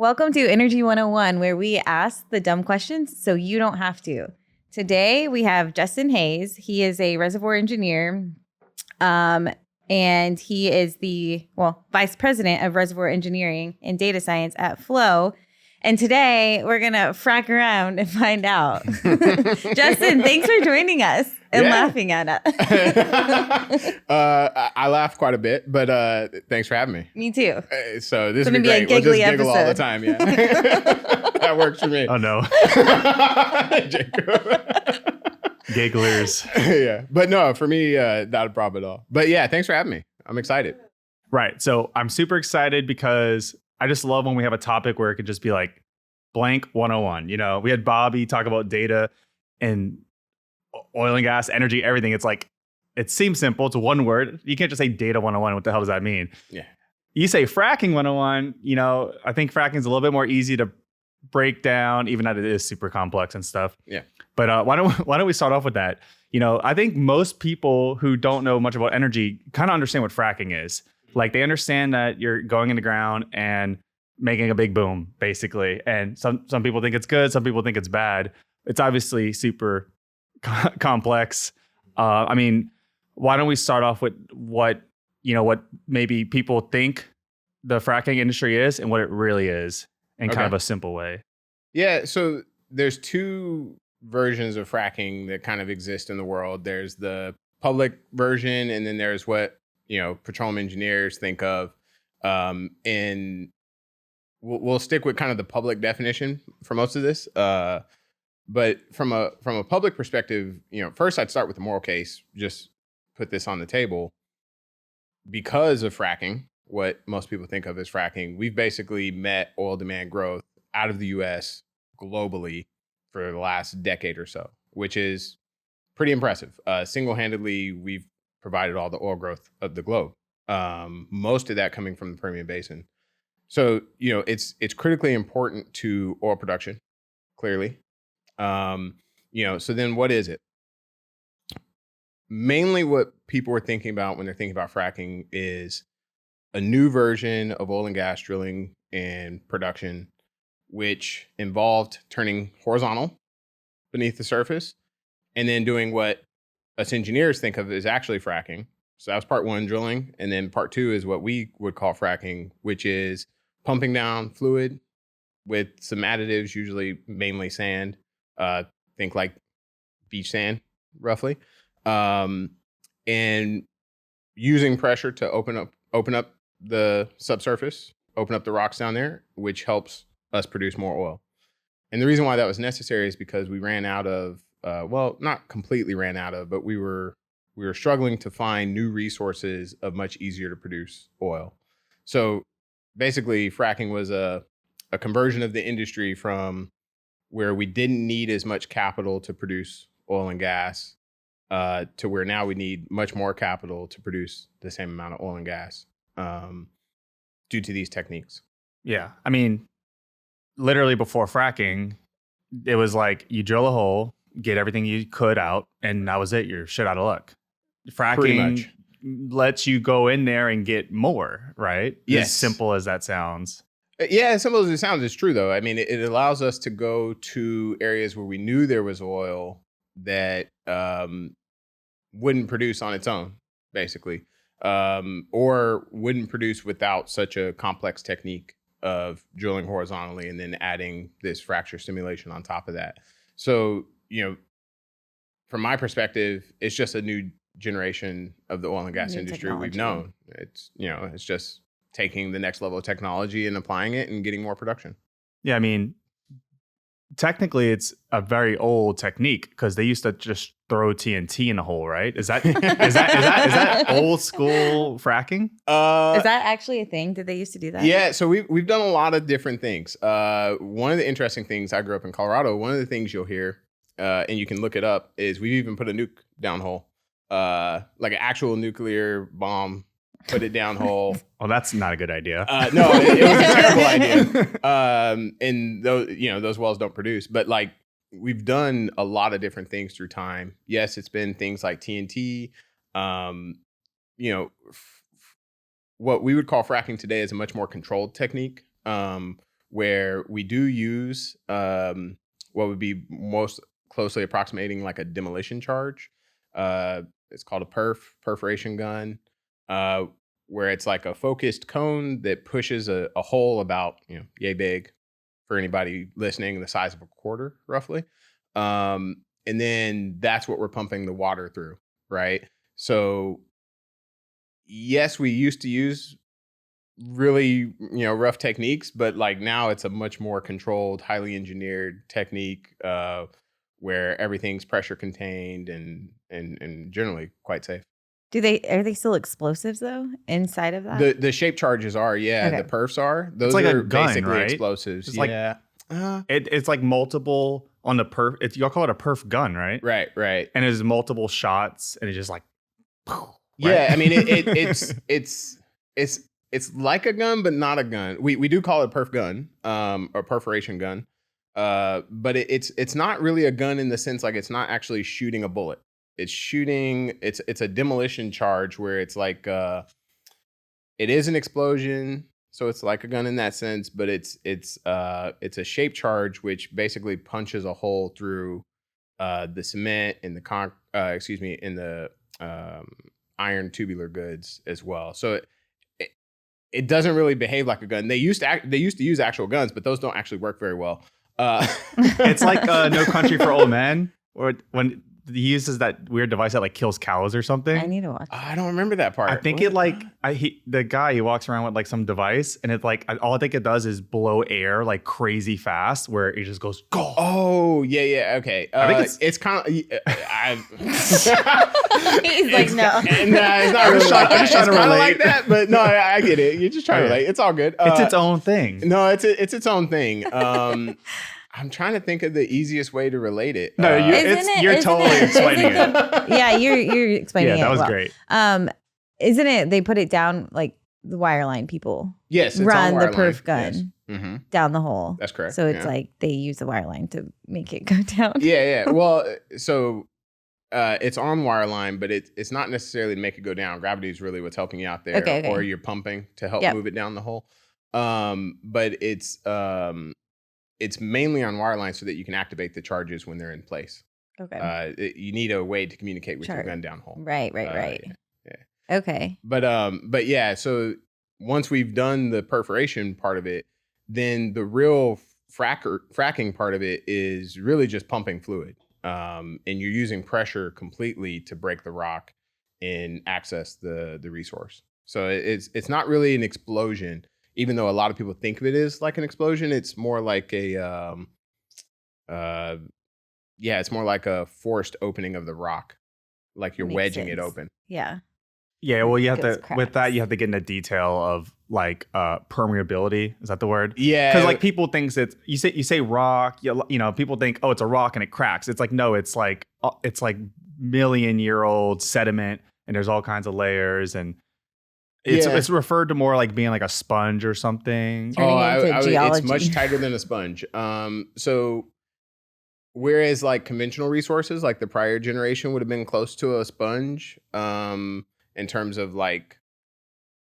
Welcome to Energy 101, where we ask the dumb questions so you don't have to. Today, we have Justin Hayes. He is a reservoir engineer, and he is the, vice president of reservoir engineering and data science at Flow. And today, we're going to frack around and find out. Justin, thanks for joining us and laughing at us. I laugh quite a bit, but thanks for having me. Me too. So this is going to be great. We'll just giggle all the time. Yeah, that works for me. Oh, no. Gigglers. Yeah. But no, for me, not a problem at all. But yeah, thanks for having me. I'm excited. Right. So I'm super excited because I just love when we have a topic where it could just be like blank 101. You know, we had Bobby talk about data and oil and gas, energy, everything. It's like, it seems simple. It's one word. You can't just say data 101. What the hell does that mean? Yeah. You say fracking 101, you know, I think fracking is a little bit more easy to break down, even though it is super complex and stuff. Yeah. But why don't we start off with that? You know, I think most people who don't know much about energy kind of understand what fracking is. Like they understand that you're going in the ground and making a big boom, basically. And some people think it's good. Some people think it's bad. It's obviously super complex. I mean, why don't we start off with what maybe people think the fracking industry is and what it really is in kind of a simple way. Yeah. So there's two versions of fracking that kind of exist in the world. There's the public version, and then there's what petroleum engineers think of. And we'll stick with kind of the public definition for most of this. But from a public perspective, first I'd start with the moral case, just put this on the table. Because of fracking, what most people think of as fracking, we've basically met oil demand growth out of the U.S. globally for the last decade or so, which is pretty impressive. Single-handedly, we've provided all the oil growth of the globe. Most of that coming from the Permian Basin. So, it's critically important to oil production, clearly. So then what is it? Mainly what people are thinking about when they're thinking about fracking is a new version of oil and gas drilling and production, which involved turning horizontal beneath the surface and then doing what us engineers think of as actually fracking. So that was part one, drilling. And then part two is what we would call fracking, which is pumping down fluid with some additives, usually mainly sand. Think like beach sand, roughly. And using pressure to open up the subsurface, open up the rocks down there, which helps us produce more oil. And the reason why that was necessary is because we ran out of, not completely ran out of, but we were struggling to find new resources of much easier to produce oil. So basically, fracking was a conversion of the industry from where we didn't need as much capital to produce oil and gas to where now we need much more capital to produce the same amount of oil and gas due to these techniques. Yeah. I mean, literally before fracking, it was like you drill a hole, get everything you could out, and that was it. You're shit out of luck. Fracking lets you go in there and get more, right? Yes. As simple as that sounds. Yeah, as simple as it sounds, it's true, though. I mean, it allows us to go to areas where we knew there was oil that wouldn't produce on its own, basically, or wouldn't produce without such a complex technique of drilling horizontally and then adding this fracture stimulation on top of that. So, from my perspective, it's just a new generation of the oil and gas industry we've known. It's, it's just taking the next level of technology and applying it and getting more production. Yeah, I mean, technically it's a very old technique because they used to just throw TNT in a hole, right? Is that old school fracking? Is that actually a thing? Did they used to do that? Yeah, so we've done a lot of different things. One of the interesting things, I grew up in Colorado, one of the things you'll hear, and you can look it up, is we've even put a nuke down hole, like an actual nuclear bomb. Put it down hole. Well, that's not a good idea. No, it was a terrible idea. And those wells don't produce. But like we've done a lot of different things through time. Yes, it's been things like TNT. What we would call fracking today is a much more controlled technique, where we do use what would be most closely approximating like a demolition charge. It's called a perforation gun, where it's like a focused cone that pushes a hole about, yay big for anybody listening, the size of a quarter roughly. And then that's what we're pumping the water through, right? So yes, we used to use really, rough techniques, but like now it's a much more controlled, highly engineered technique, where everything's pressure contained and generally quite safe. Are they still explosives though inside of that? The shape charges are, Okay. the perfs are. Those It's like are a gun, basically right? explosives. It's like- yeah. It's like multiple on the perf. Y'all call it a perf gun, right? Right. And it's multiple shots, and it's just like, Yeah, right? I mean it's like a gun, but not a gun. We do call it a perf gun, or perforation gun. But it's not really a gun in the sense like it's not actually shooting a bullet. It's a demolition charge where it's like it is an explosion, so it's like a gun in that sense, but it's a shape charge which basically punches a hole through the cement and the iron tubular goods as well. So it doesn't really behave like a gun. They used to use actual guns, but those don't actually work very well. It's like No Country for Old Men, or when he uses that weird device that like kills cows or something. I need to watch. I don't remember that part. I think it like the guy, he walks around with like some device, and it's like all I think it does is blow air like crazy fast, where it just goes go. Oh yeah, okay. I think it's kind of. He's like, no. Nah, it's not really like that. It's trying to kind of relate. like that, but no, I get it. You're just trying to relate. It's all good. It's its own thing. No, it's its own thing. I'm trying to think of the easiest way to relate it. No, you're totally explaining it. Yeah, you're explaining it. Yeah, that was well. great. Isn't it? They put it down like the Wireline people Yes, it's run on the Wireline. perf gun Yes. Mm-hmm. down the hole. That's correct. So it's yeah. like they use the Wireline to make it go down. Yeah. Well, so it's on Wireline, but it's not necessarily to make it go down. Gravity is really what's helping you out there, Okay. or you're pumping to help move it down the hole. But it's mainly on Wireline so that you can activate the charges when they're in place. Okay. You need a way to communicate with your gun down hole. Right. Yeah. Okay. But yeah, so once we've done the perforation part of it, then the real fracking part of it is really just pumping fluid. And you're using pressure completely to break the rock and access the resource. So it's not really an explosion, even though a lot of people think of it as like an explosion. It's more like it's more like a forced opening of the rock, like you're Makes wedging it sense. open. Yeah. Yeah, well, you have Goes to with that you have to get into detail of like permeability. Is that the word? Yeah, Because like people think that you say rock, people think, oh, it's a rock and it cracks. It's like no, it's like million-year-old sediment, and there's all kinds of layers, and it's referred to more like being like a sponge or something. Turning into geology. It's much tighter than a sponge. So whereas like conventional resources, like the prior generation would have been close to a sponge, in terms of like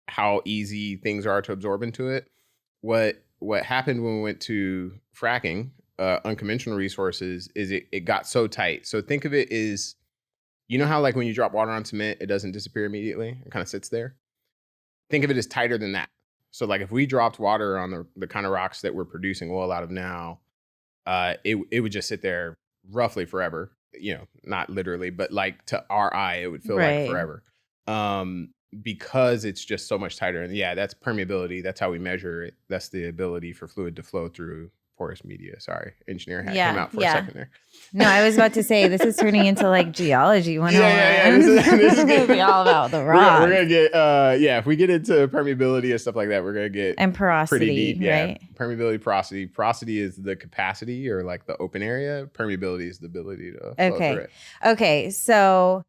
how easy things are to absorb into it. What happened when we went to fracking, unconventional resources, is it got so tight. So think of it as, how like when you drop water on cement, it doesn't disappear immediately. It kind of sits there. Think of it as tighter than that. So like if we dropped water on the kind of rocks that we're producing oil out of now, it would just sit there roughly forever. Not literally, but like to our eye, it would feel like forever. Because it's just so much tighter. And yeah, that's permeability. That's how we measure it. That's the ability for fluid to flow through porous media. Sorry, engineer hat came out for a second there. No, I was about to say this is turning into like geology 101. Yeah. This is gonna be all about the rock. We're gonna get if we get into permeability and stuff like that, we're gonna get and porosity, pretty deep. Yeah, right? Permeability, porosity. Porosity is the capacity or like the open area. Permeability is the ability to flow through it. Okay, so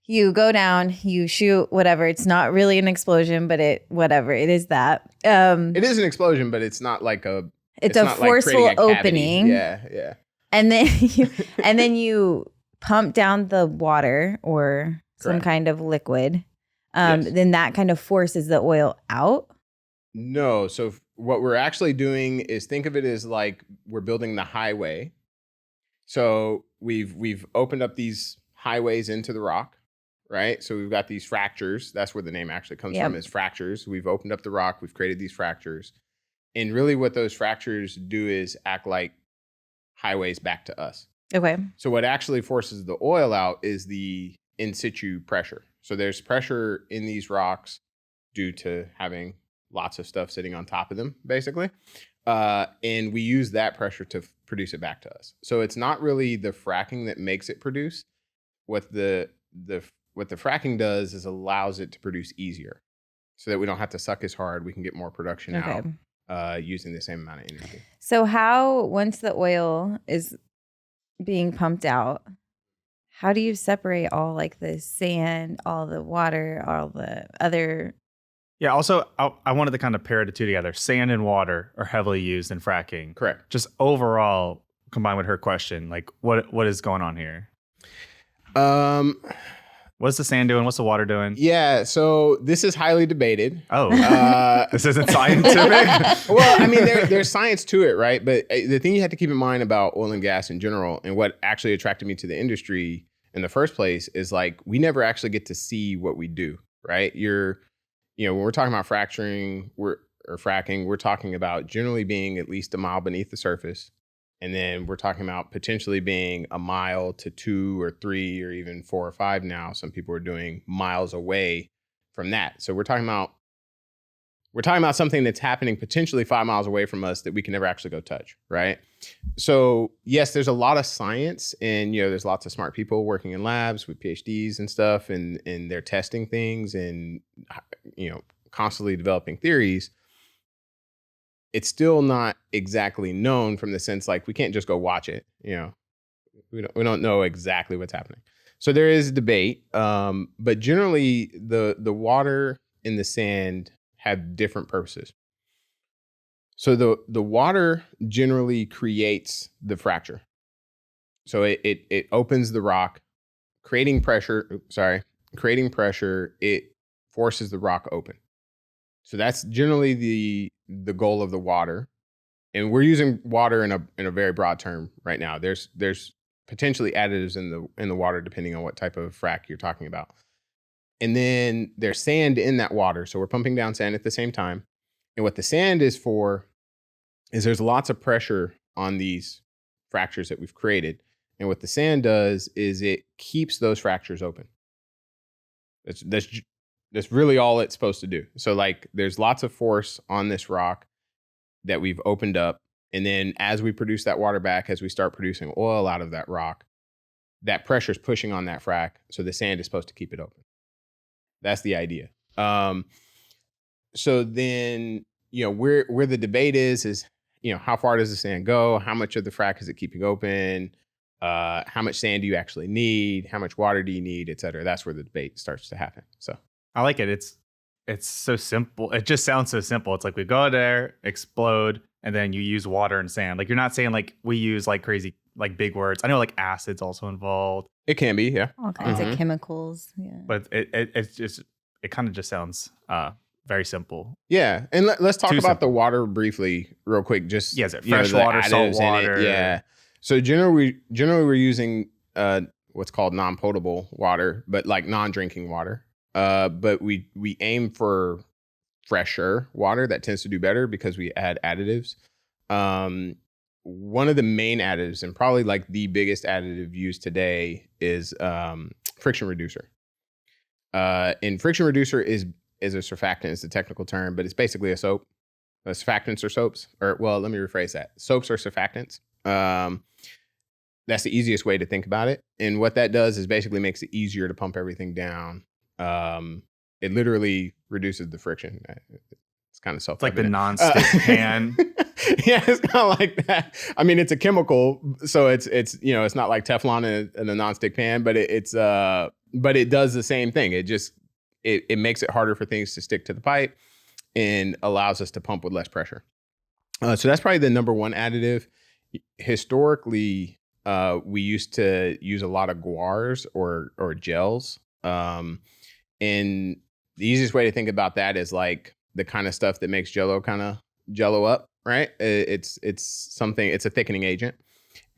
you go down, you shoot whatever. It's not really an explosion, but it is that. It is an explosion, but it's not like a. It's a forceful like opening. Yeah. And then you pump down the water or some kind of liquid. Yes. Then that kind of forces the oil out. No, so what we're actually doing is think of it as like we're building the highway. So we've opened up these highways into the rock, right? So we've got these fractures. That's where the name actually comes from, is fractures. We've opened up the rock. We've created these fractures. And really what those fractures do is act like highways back to us. Okay. So what actually forces the oil out is the in situ pressure. So there's pressure in these rocks due to having lots of stuff sitting on top of them, basically. And we use that pressure to produce it back to us. So it's not really the fracking that makes it produce. What the fracking does is allows it to produce easier, so that we don't have to suck as hard. We can get more production out using the same amount of energy. So how, once the oil is being pumped out, how do you separate all like the sand, all the water, all the other? Yeah. Also, I wanted to kind of pair the two together. Sand and water are heavily used in fracking. Correct. Just overall, combined with her question, like what is going on here? What's the sand doing? What's the water doing? Yeah, so this is highly debated. Oh, this isn't scientific? Well, I mean, there's science to it, right? But the thing you have to keep in mind about oil and gas in general, and what actually attracted me to the industry in the first place, is like we never actually get to see what we do, right? When we're talking about fracking, we're talking about generally being at least a mile beneath the surface. And then we're talking about potentially being a mile to 2 or 3 or even 4 or 5 now. Some people are doing miles away from that. So we're talking about something that's happening potentially 5 miles away from us that we can never actually go touch, right? So yes, there's a lot of science, and there's lots of smart people working in labs with PhDs and stuff, and they're testing things and constantly developing theories. It's still not exactly known, from the sense like we can't just go watch it. We don't know exactly what's happening. So there is debate, but generally the water and the sand have different purposes. So the water generally creates the fracture. So it opens the rock, creating pressure. It forces the rock open. So that's generally the goal of the water. And we're using water in a very broad term right now. There's potentially additives in the water depending on what type of frack you're talking about. And then there's sand in that water. So we're pumping down sand at the same time. And what the sand is for is there's lots of pressure on these fractures that we've created. And what the sand does is it keeps those fractures open. That's really all it's supposed to do. So like there's lots of force on this rock that we've opened up. And then as we produce that water back, as we start producing oil out of that rock, that pressure is pushing on that frack. So the sand is supposed to keep it open. That's the idea. So then, where the debate is, how far does the sand go? How much of the frack is it keeping open? How much sand do you actually need? How much water do you need, et cetera? That's where the debate starts to happen. So I like it. It's so simple. It just sounds so simple. It's like we go there, explode, and then you use water and sand. Like you're not saying like we use like crazy, like big words. I know like acid's also involved. It can be, yeah. All kinds of chemicals. Yeah. But it kind of just sounds very simple. Yeah. And let's talk about the water briefly real quick. Just fresh water, salt water. Yeah. So generally we're using what's called non-potable water, but like non-drinking water. But we aim for fresher water. That tends to do better because we add additives. One of the main additives, and probably like the biggest additive used today, is friction reducer. And friction reducer is a surfactant. It's a technical term, but it's basically a soap. Surfactants are soaps. Or, well, let me rephrase that. Soaps are surfactants. That's the easiest way to think about it. And what that does is basically makes it easier to pump everything down. It literally reduces the friction. It's kind of self-evident. It's like the nonstick pan. Yeah, it's kind of like that. I mean, it's a chemical, so it's it's not like Teflon in a nonstick pan, but but it does the same thing. It makes it harder for things to stick to the pipe and allows us to pump with less pressure. So that's probably the number one additive. Historically, we used to use a lot of guars or gels. And the easiest way to think about that is like the kind of stuff that makes Jell-O kind of jello up, right? It's something, it's a thickening agent.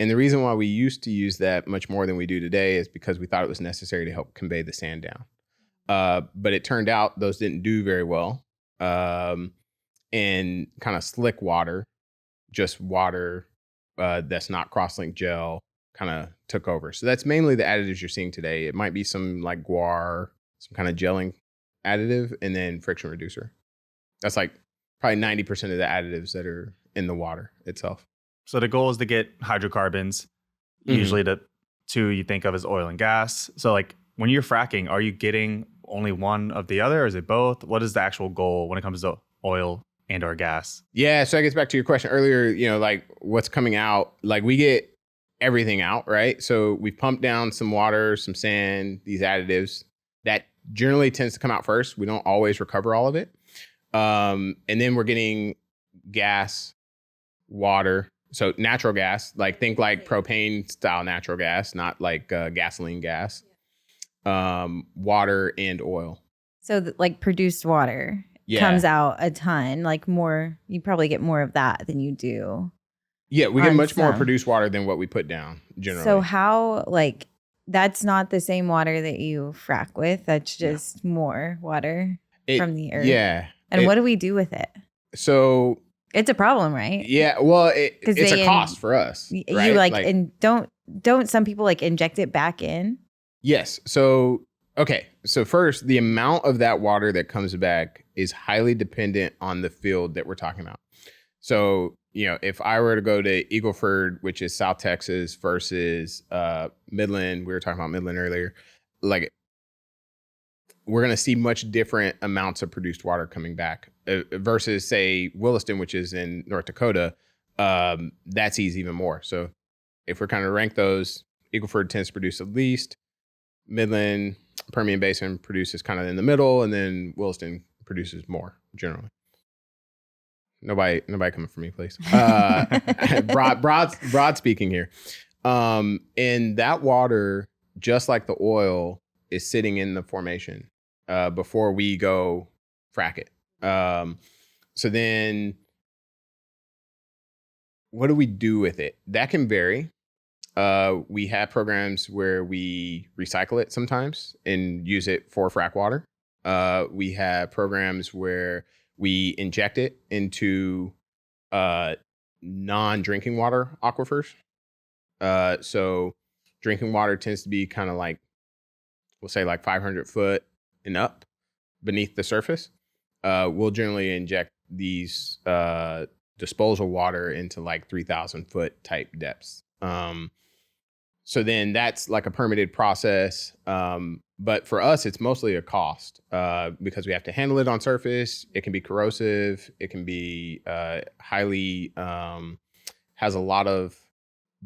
And the reason why we used to use that much more than we do today is because we thought it was necessary to help convey the sand down. But it turned out those didn't do very well. And kind of slick water, just water that's not cross-linked gel, kind of took over. So that's mainly the additives you're seeing today. It might be some like guar, some kind of gelling additive, and then friction reducer. That's like probably 90% of the additives that are in the water itself. So the goal is to get hydrocarbons. Usually the two you think of as oil and gas. So like when you're fracking, are you getting only one of the other, or is it both? What is the actual goal when it comes to oil and or gas? Yeah, so I guess back to your question earlier, like what's coming out, like we get everything out, right? So we pump down some water, some sand, these additives. That generally tends to come out first. We don't always recover all of it. And then we're getting gas, water. So natural gas, like think like propane style natural gas, not like gasoline gas, water and oil. So like produced water comes out a ton, like more, you probably get more of that than you do. Yeah, we get much more produced water than what we put down generally. So how, like, that's not the same water that you frack with. That's just more water from the earth. Yeah. And what do we do with it? So it's a problem, right? Yeah. Well, it's a cost for us. Right? You like and don't some people like inject it back in? Yes. So, okay. So first, the amount of that water that comes back is highly dependent on the field that we're talking about. So, if I were to go to Eagleford, which is South Texas, versus Midland, we were talking about Midland earlier, like we're going to see much different amounts of produced water coming back versus, say, Williston, which is in North Dakota. That sees even more. So if we're kind of rank those, Eagleford tends to produce the least. Midland, Permian Basin produces kind of in the middle, and then Williston produces more generally. Nobody coming for me, please. Broad speaking here. And that water, just like the oil, is sitting in the formation before we go frack it. So then what do we do with it? That can vary. We have programs where we recycle it sometimes and use it for frack water. We have programs where we inject it into non-drinking water aquifers. So drinking water tends to be kind of like, we'll say like 500 foot and up beneath the surface. We'll generally inject these disposal water into like 3,000 foot type depths. So then that's like a permitted process. But for us, it's mostly a cost because we have to handle it on surface. It can be corrosive. It can be highly, has a lot of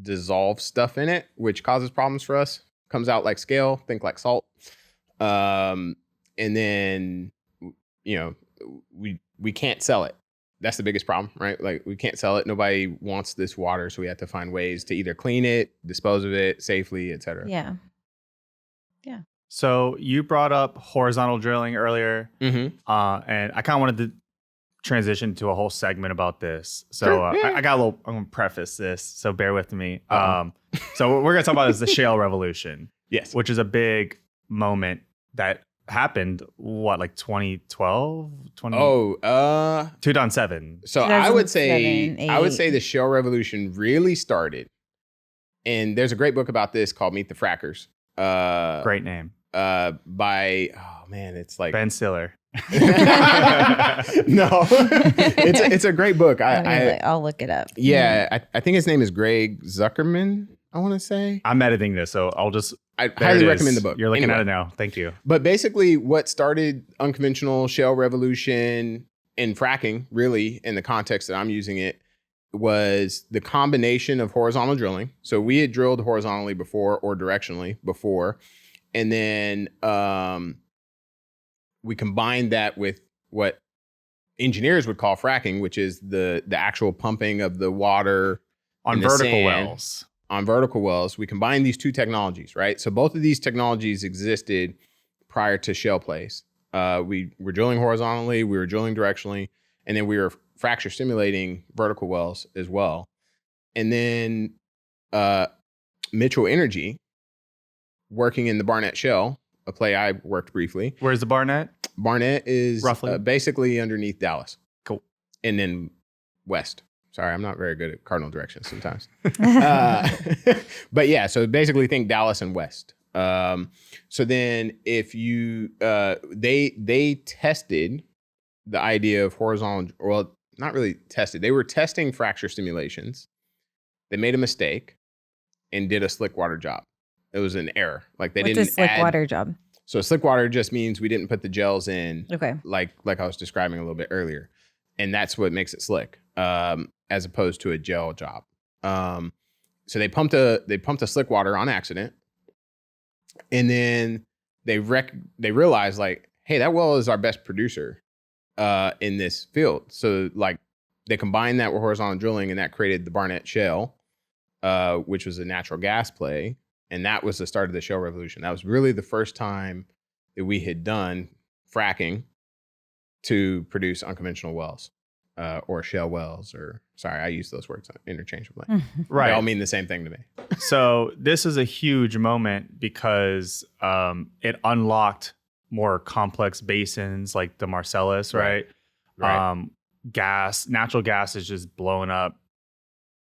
dissolved stuff in it, which causes problems for us. Comes out like scale, think like salt. And then, we can't sell it. That's the biggest problem, right? Like we can't sell it. Nobody wants this water. So we have to find ways to either clean it, dispose of it safely, et cetera. Yeah. So you brought up horizontal drilling earlier, and I kind of wanted to transition to a whole segment about this. So sure, yeah. I got a little. I'm going to preface this, so bear with me. So what we're going to talk about is the shale revolution. Yes, which is a big moment that happened. What, like 2012, 2007. So I would say the shale revolution really started, and there's a great book about this called Meet the Frackers. Great name. By it's like Ben Stiller. No, it's a great book. I'll look it up. Yeah, I think his name is Greg Zuckerman. I want to say. I'm editing this, so I highly recommend the book. You're looking at it now. Thank you. But basically, what started unconventional shale revolution and fracking, really, in the context that I'm using it, was the combination of horizontal drilling. So we had drilled horizontally before or directionally before. And then we combined that with what engineers would call fracking, which is the actual pumping of the water on vertical wells. On vertical wells. We combined these two technologies, right? So both of these technologies existed prior to shale plays. We were drilling horizontally, we were drilling directionally, and then we were fracture stimulating vertical wells as well. And then Mitchell Energy, working in the Barnett Shale, a play I worked briefly. Where's the Barnett? Barnett is Roughly? basically underneath Dallas. Cool. And then west. Sorry, I'm not very good at cardinal directions sometimes. But yeah, so basically think Dallas and west. So then if you, they tested the idea of horizontal, well, not really tested. They were testing fracture stimulations. They made a mistake and did a slick water job. It was an error. Like they What's didn't a slick water job? So slick water just means we didn't put the gels in. Okay. Like I was describing a little bit earlier. And that's what makes it slick, as opposed to a gel job. So they pumped a slick water on accident. And then they realized like, hey, that well is our best producer in this field. So like they combined that with horizontal drilling, and that created the Barnett Shale, which was a natural gas play. And that was the start of the shale revolution. That was really the first time that we had done fracking to produce unconventional wells, or shale wells, or sorry, I use those words interchangeably. Right. They all mean the same thing to me. So this is a huge moment because it unlocked more complex basins like the Marcellus, right? Right. Natural gas is just blowing up,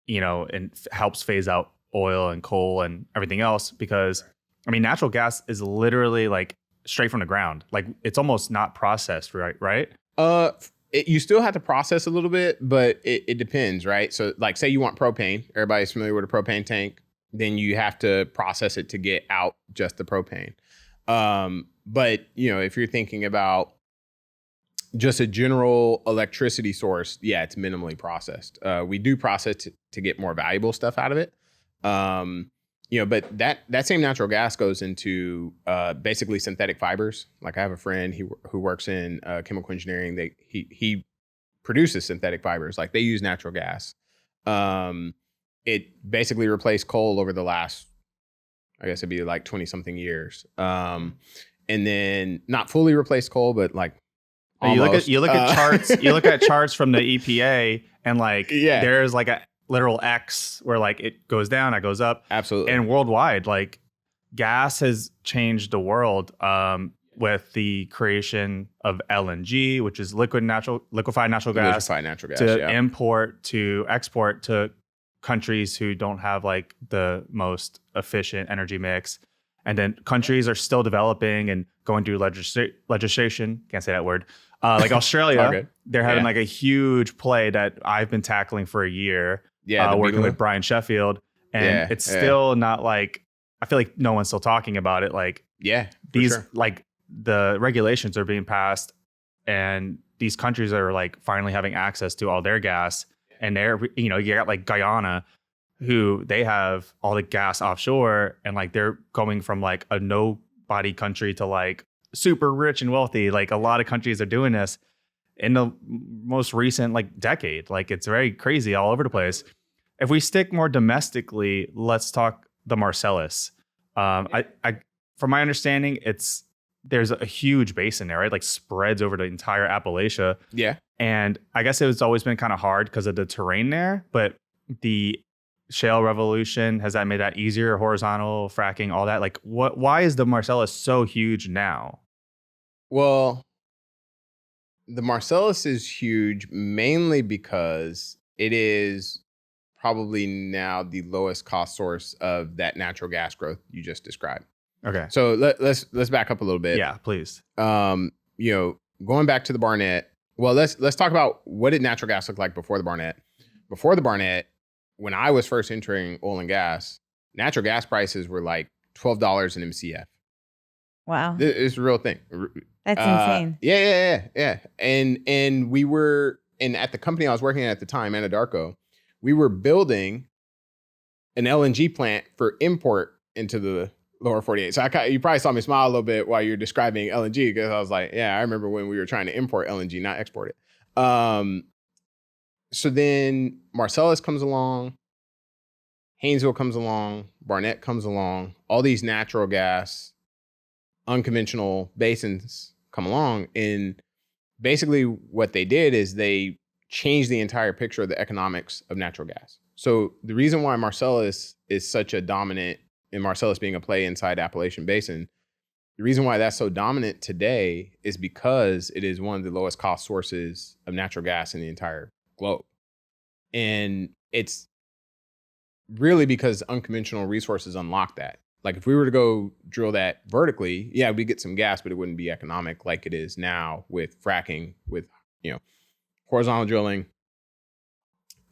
and helps phase out oil and coal and everything else because, I mean, natural gas is literally like straight from the ground. Like it's almost not processed, right? You still have to process a little bit, but it depends, right? So like say you want propane, everybody's familiar with a propane tank, then you have to process it to get out just the propane. But if you're thinking about just a general electricity source, yeah, it's minimally processed. We do process to get more valuable stuff out of it. But that same natural gas goes into basically synthetic fibers. Like I have a friend who works in chemical engineering. He produces synthetic fibers. Like they use natural gas. It basically replaced coal over the last, I guess it'd be like 20 something years. And then not fully replaced coal, but like almost. You look at charts. You look at charts from the EPA, and like there's like a literal X where like it goes down, it goes up. Absolutely. And worldwide, like gas has changed the world with the creation of LNG, which is liquefied natural gas to import to export to countries who don't have like the most efficient energy mix. And then countries are still developing and going through legislation. Can't say that word. Like Australia, they're having like a huge play that I've been tackling for a year. Working with Brian Sheffield. And it's still not like, I feel like no one's still talking about it. Like, like the regulations are being passed and these countries are like finally having access to all their gas. And they're, you got like Guyana, who they have all the gas offshore, and like they're going from like a nobody country to like super rich and wealthy. Like a lot of countries are doing this in the most recent like decade. Like it's very crazy all over the place. If we stick more domestically, let's talk the Marcellus. I from my understanding, there's a huge basin there, right? Like spreads over the entire Appalachia. Yeah. And I guess it's always been kind of hard because of the terrain there, but the shale revolution, has that made that easier? Horizontal fracking, all that. Like why is the Marcellus so huge now? Well, the Marcellus is huge mainly because it is probably now the lowest cost source of that natural gas growth you just described. Okay. So let's back up a little bit. Yeah, please. Going back to the Barnett. Well, let's talk about what did natural gas look like before the Barnett. Before the Barnett, when I was first entering oil and gas, natural gas prices were like $12 an MCF. Wow. It's a real thing. That's insane. Yeah. And we were, and at the company I was working at the time, Anadarko, we were building an LNG plant for import into the lower 48. So you probably saw me smile a little bit while you're describing LNG, because I was like, yeah, I remember when we were trying to import LNG, not export it. So then Marcellus comes along, Haynesville comes along, Barnett comes along, all these natural gas, unconventional basins come along. And basically what they did is they changed the entire picture of the economics of natural gas. So the reason why Marcellus is such a dominant, and Marcellus being a play inside Appalachian Basin, the reason why that's so dominant today is because it is one of the lowest cost sources of natural gas in the entire globe. And it's really because unconventional resources unlock that. Like if we were to go drill that vertically, yeah, we get some gas, but it wouldn't be economic like it is now with fracking, with, horizontal drilling,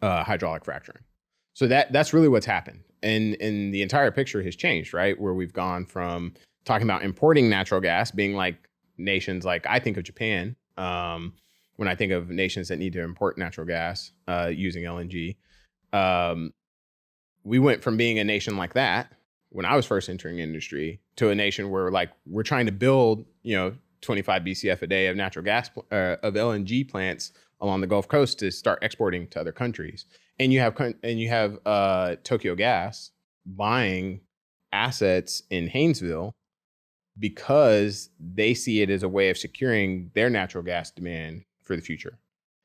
hydraulic fracturing. So that's really what's happened. And the entire picture has changed, right? Where we've gone from talking about importing natural gas, being like nations like I think of Japan, when I think of nations that need to import natural gas using LNG. We went from being a nation like that when I was first entering industry to a nation where like we're trying to build, 25 BCF a day of natural gas, of LNG plants along the Gulf Coast to start exporting to other countries. And you have Tokyo Gas buying assets in Haynesville because they see it as a way of securing their natural gas demand for the future.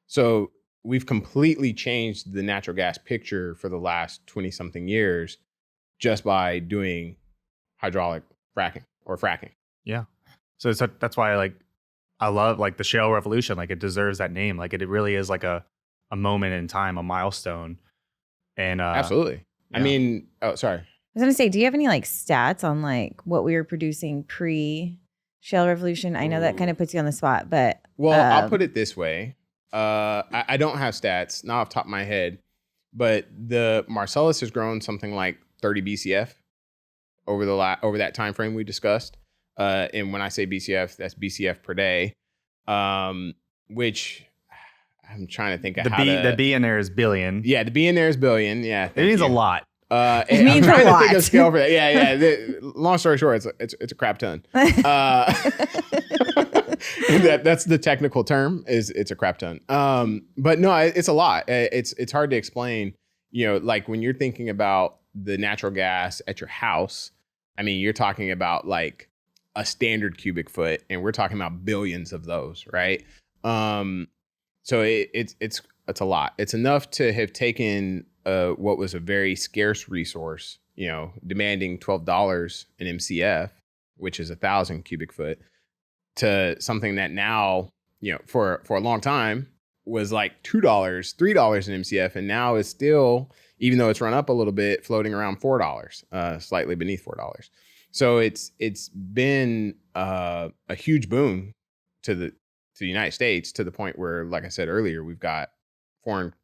So we've completely changed the natural gas picture for the last 20 something years just by doing hydraulic fracking or fracking. Yeah. So that's why I love the shale revolution. Like it deserves that name. Like it really is like a moment in time, a milestone. And absolutely. Yeah. I mean, sorry. I was going to say, do you have any stats on what we were producing pre-shale revolution? I know that kind of puts you on the spot, but. Well, I'll put it this way. I don't have stats, not off the top of my head, but the Marcellus has grown something like 30 BCF over that time frame we discussed. And when I say BCF, that's BCF per day, which I'm trying to think of the B in there is billion. Yeah, the B in there is billion. Yeah, it means a lot. It means I'm trying a lot. to think of scale for that. Yeah. Long story short, it's a crap ton. That's the technical term. It's a crap ton. But no, it's a lot. It's hard to explain. Like when you're thinking about the natural gas at your house, I mean, you're talking about a standard cubic foot, and we're talking about billions of those, right? So it's a lot. It's enough to have taken what was a very scarce resource, demanding $12 an MCF, which is 1,000 cubic foot, to something that now, for a long time was like $2, $3 an MCF, and now is still, even though it's run up a little bit, floating around $4, slightly beneath $4. So it's been a huge boon to the United States, to the point where, like I said earlier, we've got foreign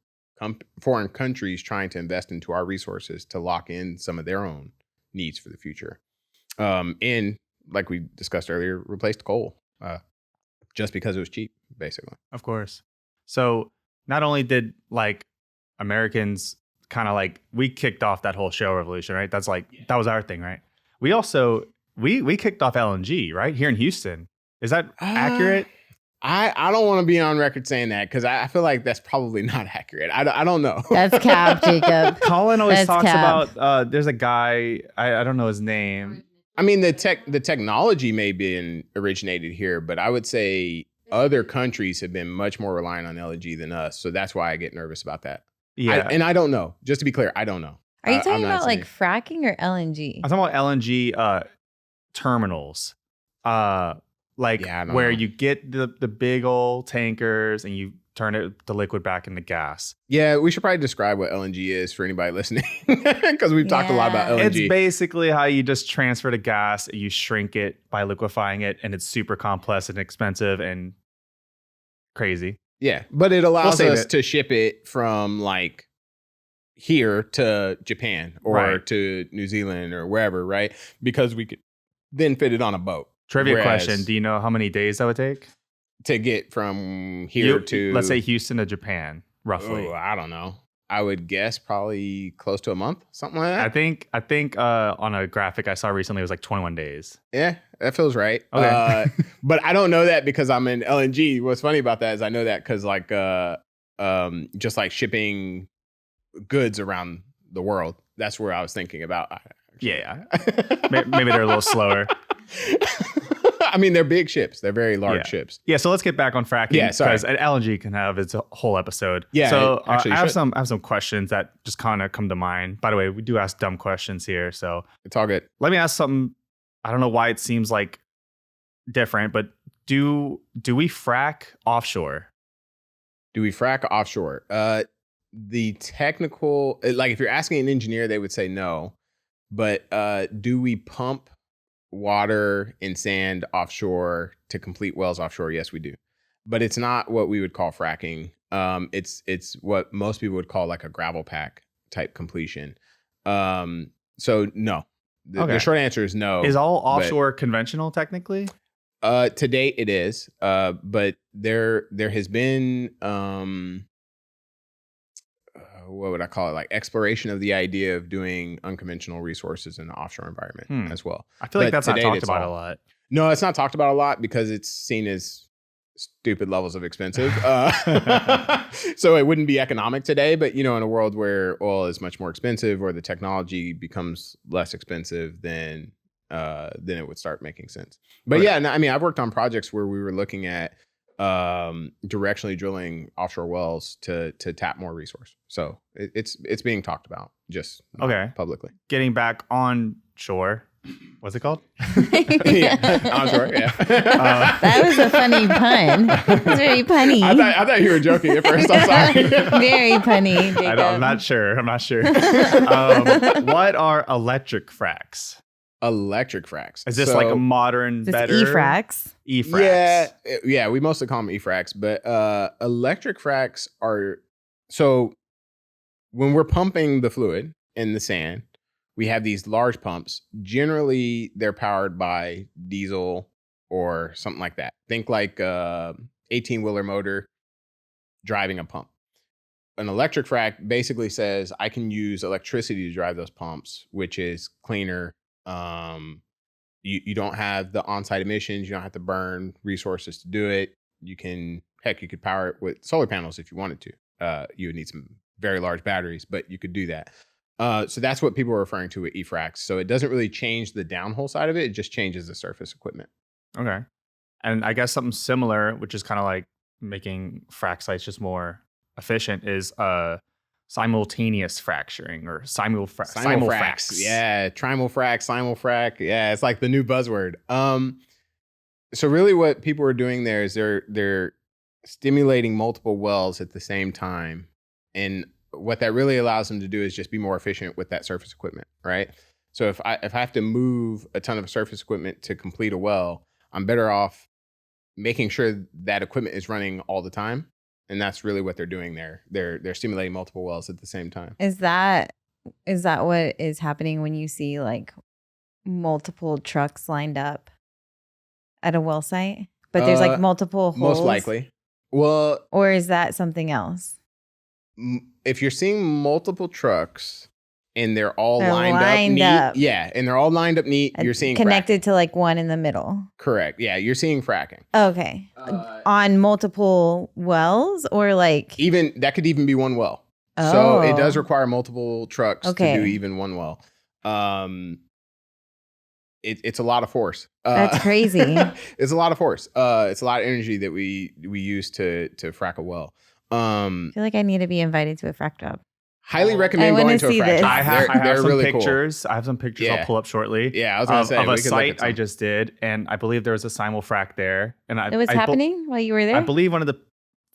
countries trying to invest into our resources to lock in some of their own needs for the future. And like we discussed earlier, replaced coal just because it was cheap, basically. Of course. So not only did Americans kind of we kicked off that whole shale revolution, right? That's that was our thing, right? We also we kicked off LNG, right? Here in Houston. Is that accurate? I don't want to be on record saying that, because I feel like that's probably not accurate. I don't know. That's cap, Jacob. Colin always talks about there's a guy, I don't know his name. I mean, the technology may be originated here, but I would say other countries have been much more reliant on LNG than us. So that's why I get nervous about that. Yeah. And I don't know. Just to be clear, I don't know. Are you talking about fracking or LNG? I'm talking about LNG terminals. Where know. You get the big old tankers and you turn the liquid back into gas. Yeah, we should probably describe what LNG is for anybody listening, because we've talked a lot about LNG. It's basically how you just transfer the gas, you shrink it by liquefying it, and it's super complex and expensive and crazy. Yeah, but it allows us to ship it from here to Japan or to New Zealand or wherever, right? Because we could then fit it on a boat. Trivia question. Do you know how many days that would take? To get from here to... Let's say Houston to Japan, roughly. Oh, I don't know. I would guess probably close to a month, something like that. I think on a graphic I saw recently, it was 21 days. Yeah, that feels right. Okay. But I don't know that because I'm in LNG. What's funny about that is I know that because just shipping goods around the world, that's where I was thinking about. Yeah. Maybe they're a little slower. I mean, they're big ships. They're very large ships. Yeah, so let's get back on fracking. Yeah, sorry. Because LNG can have its whole episode. Yeah, so it actually I have should. some questions that just kind of come to mind. By the way, we do ask dumb questions here, so It's all good. let me ask something. I don't know why it seems like different, but do we frack offshore? Do we frack offshore? The technical, like if you're asking an engineer, they would say no. But do we pump water and sand offshore to complete wells offshore? Yes, we do. But it's not what we would call fracking. It's what most people would call like a gravel pack type completion. So no. The short answer is no. Is all offshore conventional technically? To date, it is. But there has been what would I call it? Like exploration of the idea of doing unconventional resources in the offshore environment as well. I feel like that's not to date, talked it's about all- a lot. No, it's not talked about a lot because it's seen as stupid levels of expensive. So it wouldn't be economic today, but in a world where oil is much more expensive or the technology becomes less expensive, then it would start making sense. But Okay. yeah, no, I mean, I've worked on projects where we were looking at directionally drilling offshore wells to tap more resource. So it's being talked about, just not Okay. publicly. Getting back on shore. What's it called? Yeah, onshore. Yeah. That was a funny pun. It's very punny. I thought you were joking at first. I'm sorry. Very punny, Jacob. I'm not sure. What are electric fracks? Electric fracks. Is this like a modern, This better E-Fracs. E-fracks? Yeah. We mostly call them e-fracs, but electric fracs are so when we're pumping the fluid in the sand, we have these large pumps. Generally, they're powered by diesel or something like that. Think like 18-wheeler motor driving a pump. An electric frac basically says I can use electricity to drive those pumps, which is cleaner. You don't have the on-site emissions. You don't have to burn resources to do it. You could power it with solar panels if you wanted to. You would need some very large batteries, but you could do that. So that's what people are referring to with e-fracs. So it doesn't really change the downhole side of it. It just changes the surface equipment. Okay. And I guess something similar, which is kind of like making frac sites just more efficient, is simultaneous fracturing or simulfracs. Yeah, trimulfrac, simulfrac. Yeah, it's like the new buzzword. So really what people are doing there is they're stimulating multiple wells at the same time. And what that really allows them to do is just be more efficient with that surface equipment, right? So if I have to move a ton of surface equipment to complete a well, I'm better off making sure that equipment is running all the time. And that's really what they're doing there. They're stimulating multiple wells at the same time. Is that what is happening when you see like multiple trucks lined up at a well site? But there's like multiple holes? Most likely. Well, Or is that something else? if you're seeing multiple trucks and they're all They're lined lined up up. neat, yeah, and they're all lined up neat, you're seeing connected fracking. to like one in the middle. Correct. Yeah, you're seeing fracking. Okay. On multiple wells or like Even that could even be one well. So it does Oh. require multiple trucks Okay. to do even one well. It's a lot of force. That's crazy. It's a lot of force. It's a lot of energy that we use to frack a well. I feel like I need to be invited to a frack job. Highly I recommend wanna going to a see frack this. job. I have They're some really cool. pictures. I have some pictures Yeah. I'll pull up shortly. Yeah, I was gonna say of we a could look at site I some. just did, and I believe there was a simulfrac there. And It was happening while you were there? I believe one of the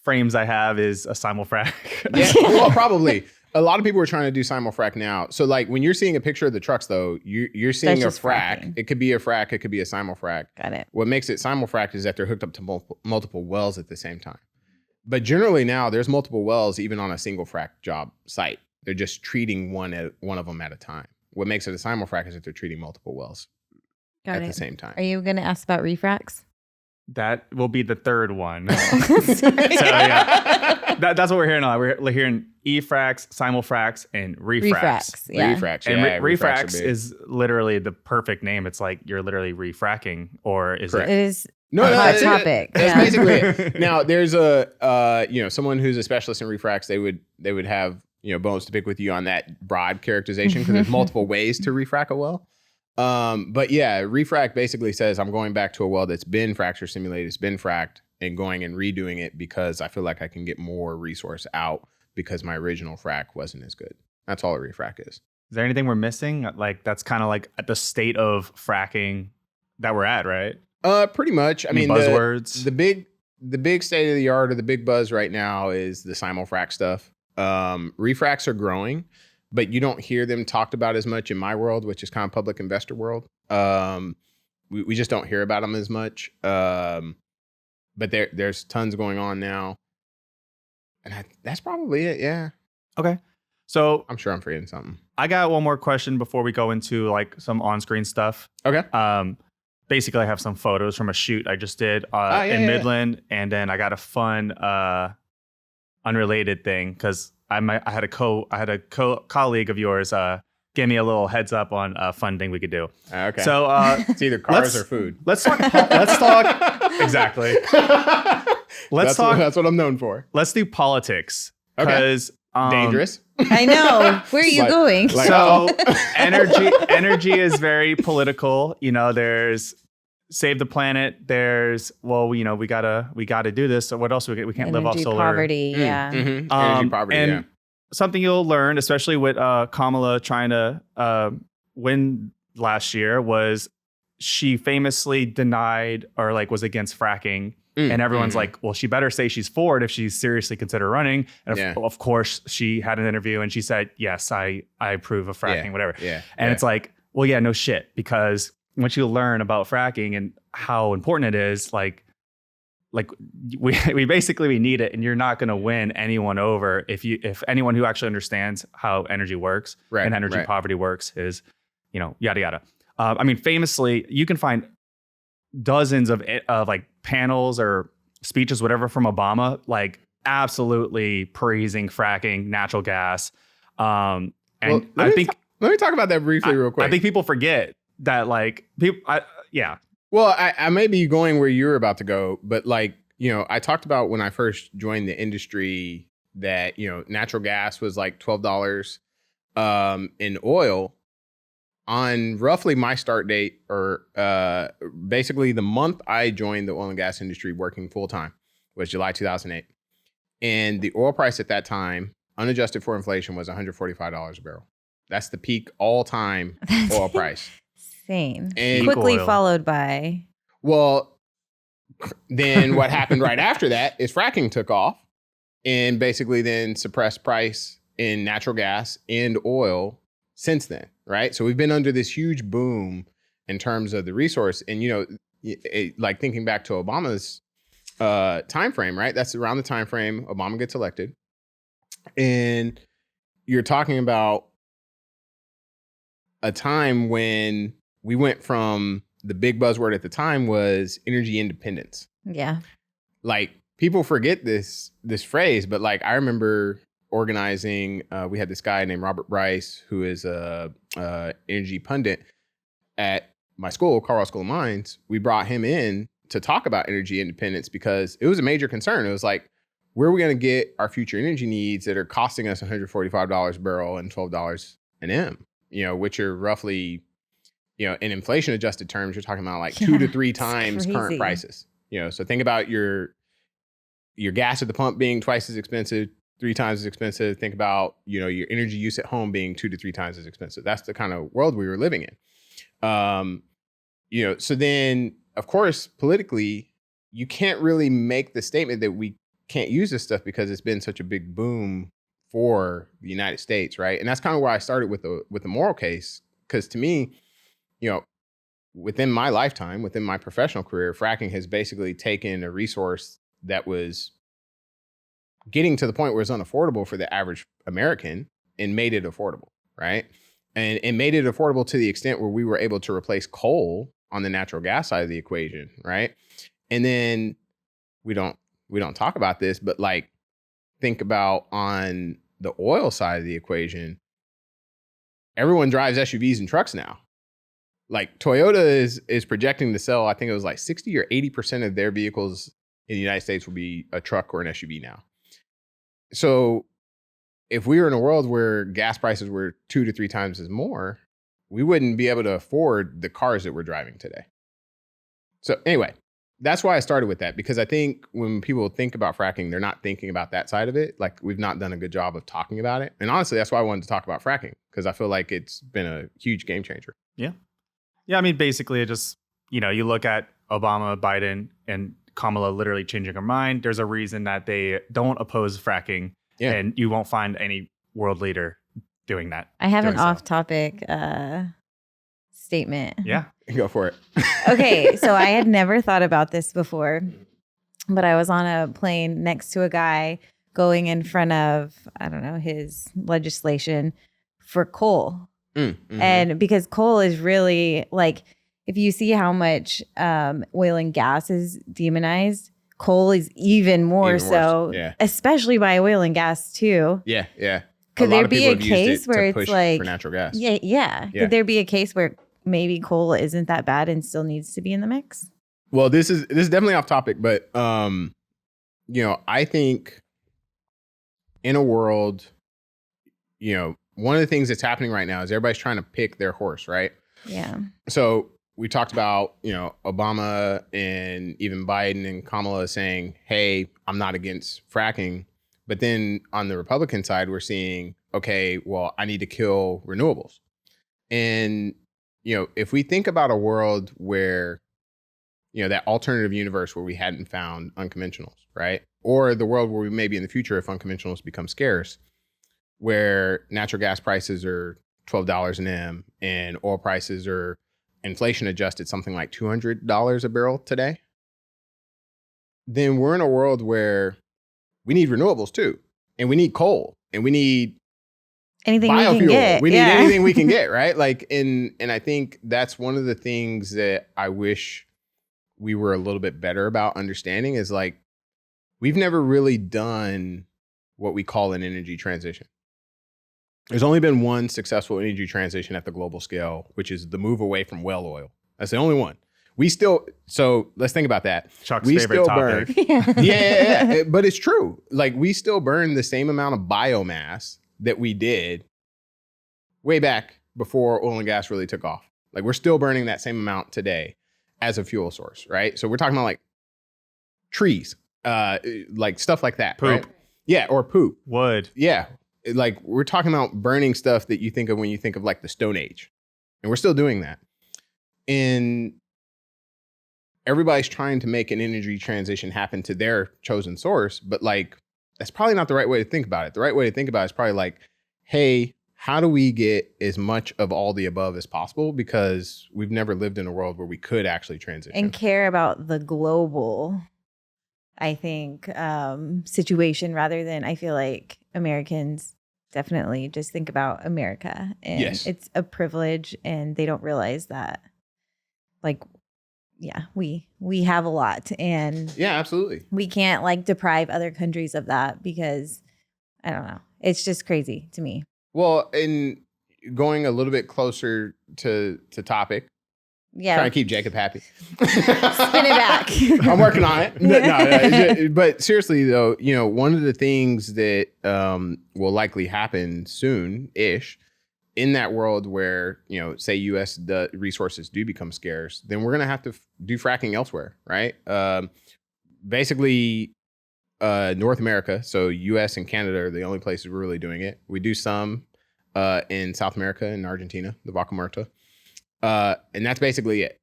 frames I have is a simulfrac. Yeah, well, probably. A lot of people are trying to do simulfrac now. So, like, when you're seeing a picture of the trucks, though, you're seeing That's a just frac. fracking. It could be a frac. It could be a simulfrac. Got it. What makes it simulfrac is that they're hooked up to multiple wells at the same time. But generally now, there's multiple wells even on a single frac job site. They're just treating one of them at a time. What makes it a simulfrac is that they're treating multiple wells Got at it. the same time. Are you going to ask about refracts? That will be the third one. Sorry. So, yeah. That's what we're hearing now. We're hearing e-fracs, simulfracs, and refracts. Refracts. Yeah. Refracts, And yeah, refracts are refracts big. is literally the perfect name. It's like you're literally refracking, or is Correct. It is No, a hot that's topic. That's Yeah. basically it. Now, there's someone who's a specialist in refracts. They would have bones to pick with you on that broad characterization because there's multiple ways to refrac a well. But yeah, refrac basically says I'm going back to a well that's been fracture simulated, it's been fracked, and going and redoing it because I feel like I can get more resource out because my original frac wasn't as good. That's all a refrac is. Is there anything we're missing? Like that's kind of like at the state of fracking that we're at, right? Pretty much. I Any mean, buzzwords. The big state of the art or the big buzz right now is the simul-frac stuff. Refracs are growing, but you don't hear them talked about as much in my world, which is kind of public investor world. We just don't hear about them as much. But there's tons going on now, and that's probably it. Yeah. Okay. So I'm sure I'm forgetting something. I got one more question before we go into like some on-screen stuff. Okay. Basically, I have some photos from a shoot I just did in Midland, and then I got a fun, unrelated thing because I had a colleague of yours give me a little heads up on a fun thing we could do. Okay. So it's either cars or food. Let's talk. Exactly. That's what I'm known for. Let's do politics Okay. because Dangerous. I know. Where are you going? So energy is very political. You know, there's save the planet. There's we gotta do this. So what else we can't live off Energy solar. poverty. Yeah. Mm-hmm. Energy poverty. And yeah. something you'll learn, especially with Kamala trying to win last year, was she famously denied or like was against fracking. And everyone's like, well, she better say she's for it if she's seriously consider running. And of course, she had an interview and she said, yes, I approve of fracking, whatever. Yeah. And it's like, well, yeah, no shit. Because once you learn about fracking and how important it is, like we basically need it, and you're not going to win anyone over if anyone who actually understands how energy works and energy poverty works is, yada yada. I mean, famously, you can find dozens of like panels or speeches, whatever, from Obama, like absolutely praising fracking, natural gas. And well, I think let me talk about that briefly, real quick. I think people forget that, like, people. Well, I may be going where you're about to go, but like, I talked about when I first joined the industry that, natural gas was like $12 in oil on roughly my start date, or basically the month I joined the oil and gas industry working full time was July 2008. And the oil price at that time, unadjusted for inflation, was $145 a barrel. That's the peak all time oil price. Insane. And quickly oil. followed by. Well, then what happened right after that is fracking took off and basically then suppressed price in natural gas and oil since then, right? So we've been under this huge boom in terms of the resource. And, like thinking back to Obama's time frame, right? That's around the time frame Obama gets elected. And you're talking about a time when we went from, the big buzzword at the time was energy independence. Yeah. Like, people forget this phrase, but like, I remember organizing, we had this guy named Robert Bryce, who is a energy pundit at my school, Colorado School of Mines. We brought him in to talk about energy independence because it was a major concern. It was like, where are we going to get our future energy needs that are costing us $145 a barrel and $12 an M, which are roughly, in inflation adjusted terms, you're talking about like 2 to 3 times current prices. So think about your gas at the pump being twice as expensive, 3 times as expensive. Think about, your energy use at home being 2 to 3 times as expensive. That's the kind of world we were living in. So then, of course, politically, you can't really make the statement that we can't use this stuff because it's been such a big boom for the United States, right? And that's kind of where I started with the moral case, because to me, within my lifetime, within my professional career, fracking has basically taken a resource that was getting to the point where it's unaffordable for the average American and made it affordable, right? And made it affordable to the extent where we were able to replace coal on the natural gas side of the equation, right? And then we don't talk about this, but like, think about on the oil side of the equation, everyone drives SUVs and trucks now. Like, Toyota is projecting to sell, I think it was like 60 or 80% of their vehicles in the United States will be a truck or an SUV now. So if we were in a world where gas prices were 2 to 3 times as more, we wouldn't be able to afford the cars that we're driving today. So anyway, that's why I started with that, because I think when people think about fracking, they're not thinking about that side of it. Like, we've not done a good job of talking about it. And honestly, that's why I wanted to talk about fracking, because I feel like it's been a huge game changer. Yeah. Yeah. I mean, basically, it just, you look at Obama, Biden, and Kamala literally changing her mind. There's a reason that they don't oppose fracking, and you won't find any world leader doing that. I have an off-topic statement. Yeah. Go for it. Okay, so I had never thought about this before, but I was on a plane next to a guy going in front of, I don't know, his legislation for coal. Mm-hmm. And because coal is really, like, if you see how much oil and gas is demonized, coal is even more so, especially by oil and gas too. Yeah, yeah. Could there be a case where it's like for natural gas? Yeah. Could there be a case where maybe coal isn't that bad and still needs to be in the mix? Well, this is definitely off topic, but I think in a world, one of the things that's happening right now is everybody's trying to pick their horse, right? Yeah. So we talked about, Obama and even Biden and Kamala saying, hey, I'm not against fracking. But then on the Republican side, we're seeing, okay, well, I need to kill renewables. And, if we think about a world where, that alternative universe where we hadn't found unconventionals, right? Or the world where we may be in the future if unconventionals become scarce, where natural gas prices are $12 an M and oil prices are inflation adjusted something like $200 a barrel today, then we're in a world where we need renewables too. And we need coal and we need anything biofuel. We can get. We need anything we can get, right? Like, and I think that's one of the things that I wish we were a little bit better about understanding is, like, we've never really done what we call an energy transition. There's only been one successful energy transition at the global scale, which is the move away from well oil. That's the only one. So let's think about that. Chuck's we favorite still topic. Burn. Yeah. But it's true. Like, we still burn the same amount of biomass that we did way back before oil and gas really took off. Like, we're still burning that same amount today as a fuel source, right? So we're talking about like trees, like stuff like that. Poop. Right? Yeah, or poop. Wood. Yeah. Like, we're talking about burning stuff that you think of when you think of like the Stone Age. And we're still doing that. And everybody's trying to make an energy transition happen to their chosen source. But, like, that's probably not the right way to think about it. The right way to think about it is probably like, hey, how do we get as much of all the above as possible? Because we've never lived in a world where we could actually transition. And care about the global, I think, situation rather than, I feel like Americans definitely just think about America. And it's a privilege, and they don't realize that, like, yeah, we have a lot, and yeah, absolutely. We can't, like, deprive other countries of that, because I don't know. It's just crazy to me. Well, and going a little bit closer to topic. Yeah. Trying to keep Jacob happy. Spin it back. I'm working on it. No, but seriously though, one of the things that will likely happen soon-ish in that world where, say U.S. resources do become scarce, then we're going to have to do fracking elsewhere, right? Basically, North America, so U.S. and Canada are the only places we're really doing it. We do some in South America and Argentina, the Vaca Muerta. And that's basically it.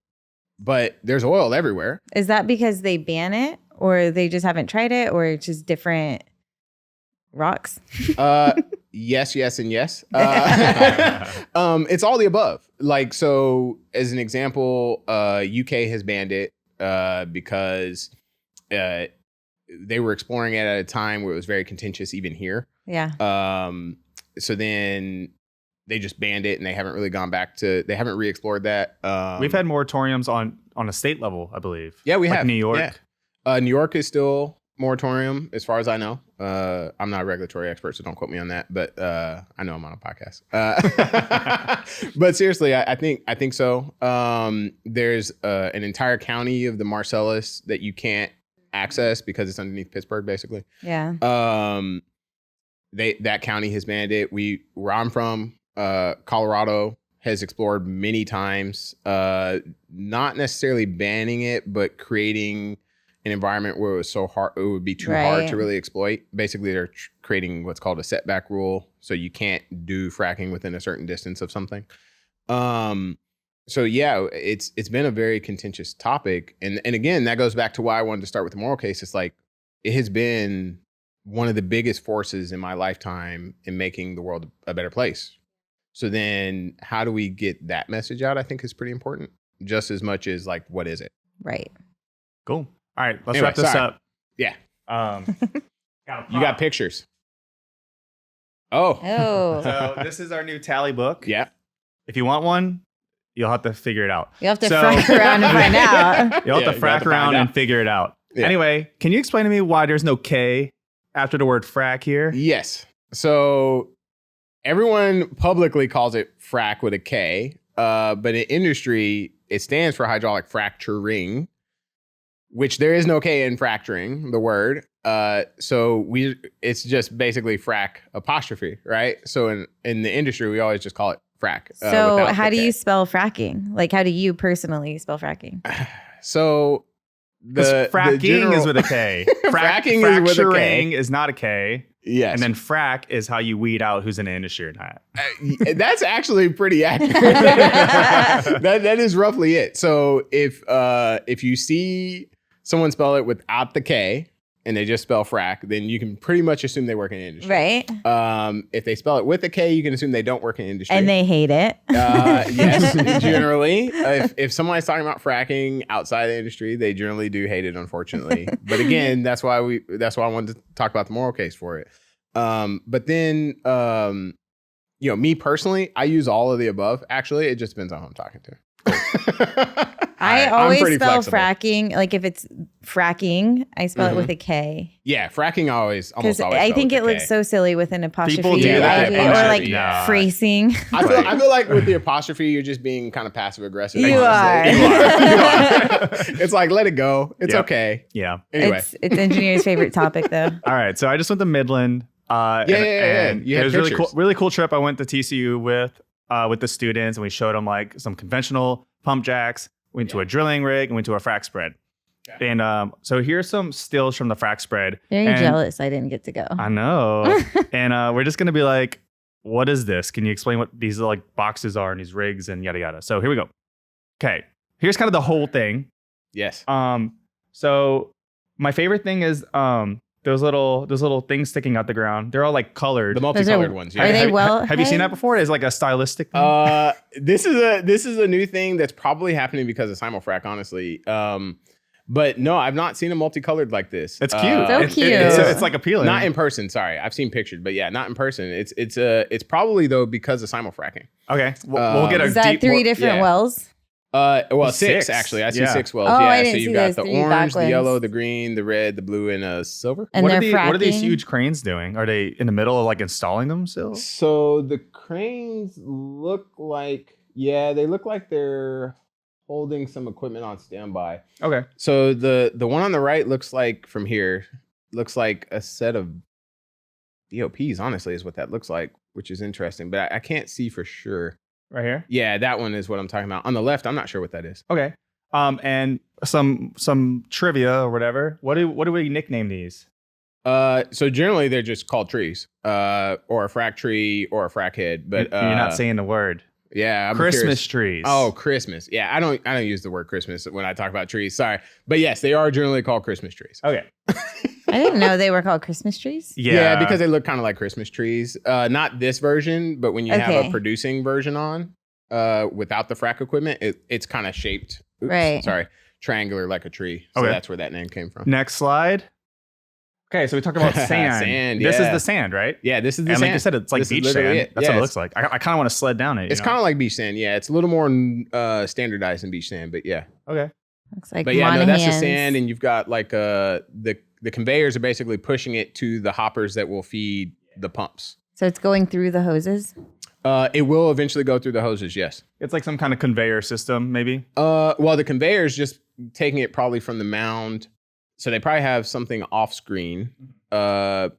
But there's oil everywhere. Is that because they ban it, or they just haven't tried it, or it's just different rocks? Yes, and yes. It's all the above. Like, so as an example, UK has banned it because they were exploring it at a time where it was very contentious even here. Yeah. So then they just banned it, and they haven't really gone back to, they haven't re-explored that. We've had moratoriums on a state level, I believe. Yeah, we like have. New York. Yeah. New York is still moratorium as far as I know. I'm not a regulatory expert, so don't quote me on that, but I know I'm on a podcast. But seriously, I think so. There's an entire county of the Marcellus that you can't access because it's underneath Pittsburgh, basically. Yeah. That county has banned it. Where I'm from, Colorado has explored many times, not necessarily banning it, but creating an environment where it was so hard, it would be too hard to really exploit. Basically, they're creating what's called a setback rule, so you can't do fracking within a certain distance of something. So yeah, it's been a very contentious topic, and again, that goes back to why I wanted to start with the moral case. It's like it has been one of the biggest forces in my lifetime in making the world a better place. So then how do we get that message out? I think is pretty important, just as much as like, what is it? Right. Cool. All right, let's wrap this up. Yeah. You got pictures. Oh. So this is our new tally book. Yeah. If you want one, you'll have to figure it out. You'll have to frack around and find out. You'll have to frack around and figure it out. Yeah. Anyway, can you explain to me why there's no K after the word frack here? Yes. So everyone publicly calls it frack with a K, but in industry, it stands for hydraulic fracturing, which there is no K in fracturing, the word. So it's just basically frack apostrophe, right? So in the industry, we always just call it frack. So how do you spell fracking? Like, how do you personally spell fracking? So fracking is with a K. Fracking is with a K. Is not a K. Yes. And then frack is how you weed out who's in the industry or not. That's actually pretty accurate. that is roughly it. So if you see someone spell it without the K and they just spell frack, then you can pretty much assume they work in the industry. Right. If they spell it with a K, you can assume they don't work in industry. And they hate it. Yes, generally. If somebody's talking about fracking outside the industry, they generally do hate it, unfortunately. But again, that's why I wanted to talk about the moral case for it. But then, me personally, I use all of the above. Actually, it just depends on who I'm talking to. I always spell fracking. Like if it's fracking, I spell it with a K. Yeah, fracking almost always. I think it looks so silly with an apostrophe. People do that. Or like phrasing. I feel like with the apostrophe, you're just being kind of passive aggressive. You are. It's like, let it go. It's okay. Yeah. Anyway, it's engineer's favorite topic though. All right, so I just went to Midland. And You it had was really cool trip. I went to TCU with the students, and we showed them like some conventional pump jacks. Went to a drilling rig and went to a frac spread. Okay. And so here's some stills from the frac spread. Very jealous I didn't get to go. I know. And we're just going to be like, what is this? Can you explain what these like boxes are and these rigs and yada yada? So here we go. Okay. Here's kind of the whole thing. Yes. So my favorite thing is those little things sticking out the ground. They're all like colored. The multicolored ones. Yeah. Are they have you seen that before? It's like a stylistic thing. This is a new thing that's probably happening because of simulfrac, honestly. But no, I've not seen a multicolored like this. It's cute. So cute. It's like appealing. Not in person. Sorry, I've seen pictures, but yeah, not in person. It's probably though because of simulfracking. Okay, we'll get a Is that three different wells? Well, six actually. I see 6 wells. Oh, yeah, I didn't so see you've got those the 3 orange, the backlinks. yellow, the green, the red, the blue, and a silver. And what they're what are these fracking? huge cranes doing? Are they in the middle of like installing them still? So the cranes look like they're holding some equipment on standby. Okay. So the one on the right looks like a set of BOPs, honestly, is what that looks like, which is interesting. But I can't see for sure. Right here? Yeah, that one is what I'm talking about. On the left, I'm not sure what that is. Okay. And some trivia or whatever. What do we nickname these? So generally they're just called trees, or a frac tree or a frac head. But You're not saying the word. Yeah, I'm Christmas curious. trees. Oh, Christmas. Yeah, I don't use the word Christmas when I talk about trees. Sorry, but yes, they are generally called Christmas trees. Okay. I didn't know they were called Christmas trees. Yeah, because they look kind of like Christmas trees. Not this version, but when you have a producing version on, without the frac equipment, it's kind of shaped. Triangular like a tree. So that's where that name came from. Next slide. Okay, so we talked about sand. Sand, This is the sand, right? Yeah, this is the and sand. like you said, it's like This is beach literally sand. it. That's Yeah, what it looks like. I kind of want to sled down it. It's kind of like beach sand. Yeah, it's a little more standardized than beach sand, but yeah. Okay. Looks like But yeah, no, that's the Monahans. sand, and you've got like the conveyors are basically pushing it to the hoppers that will feed the pumps. So it's going through the hoses? It will eventually go through the hoses, yes. It's like some kind of conveyor system, maybe. Well, the conveyor is just taking it probably from the mound. So they probably have something off screen. I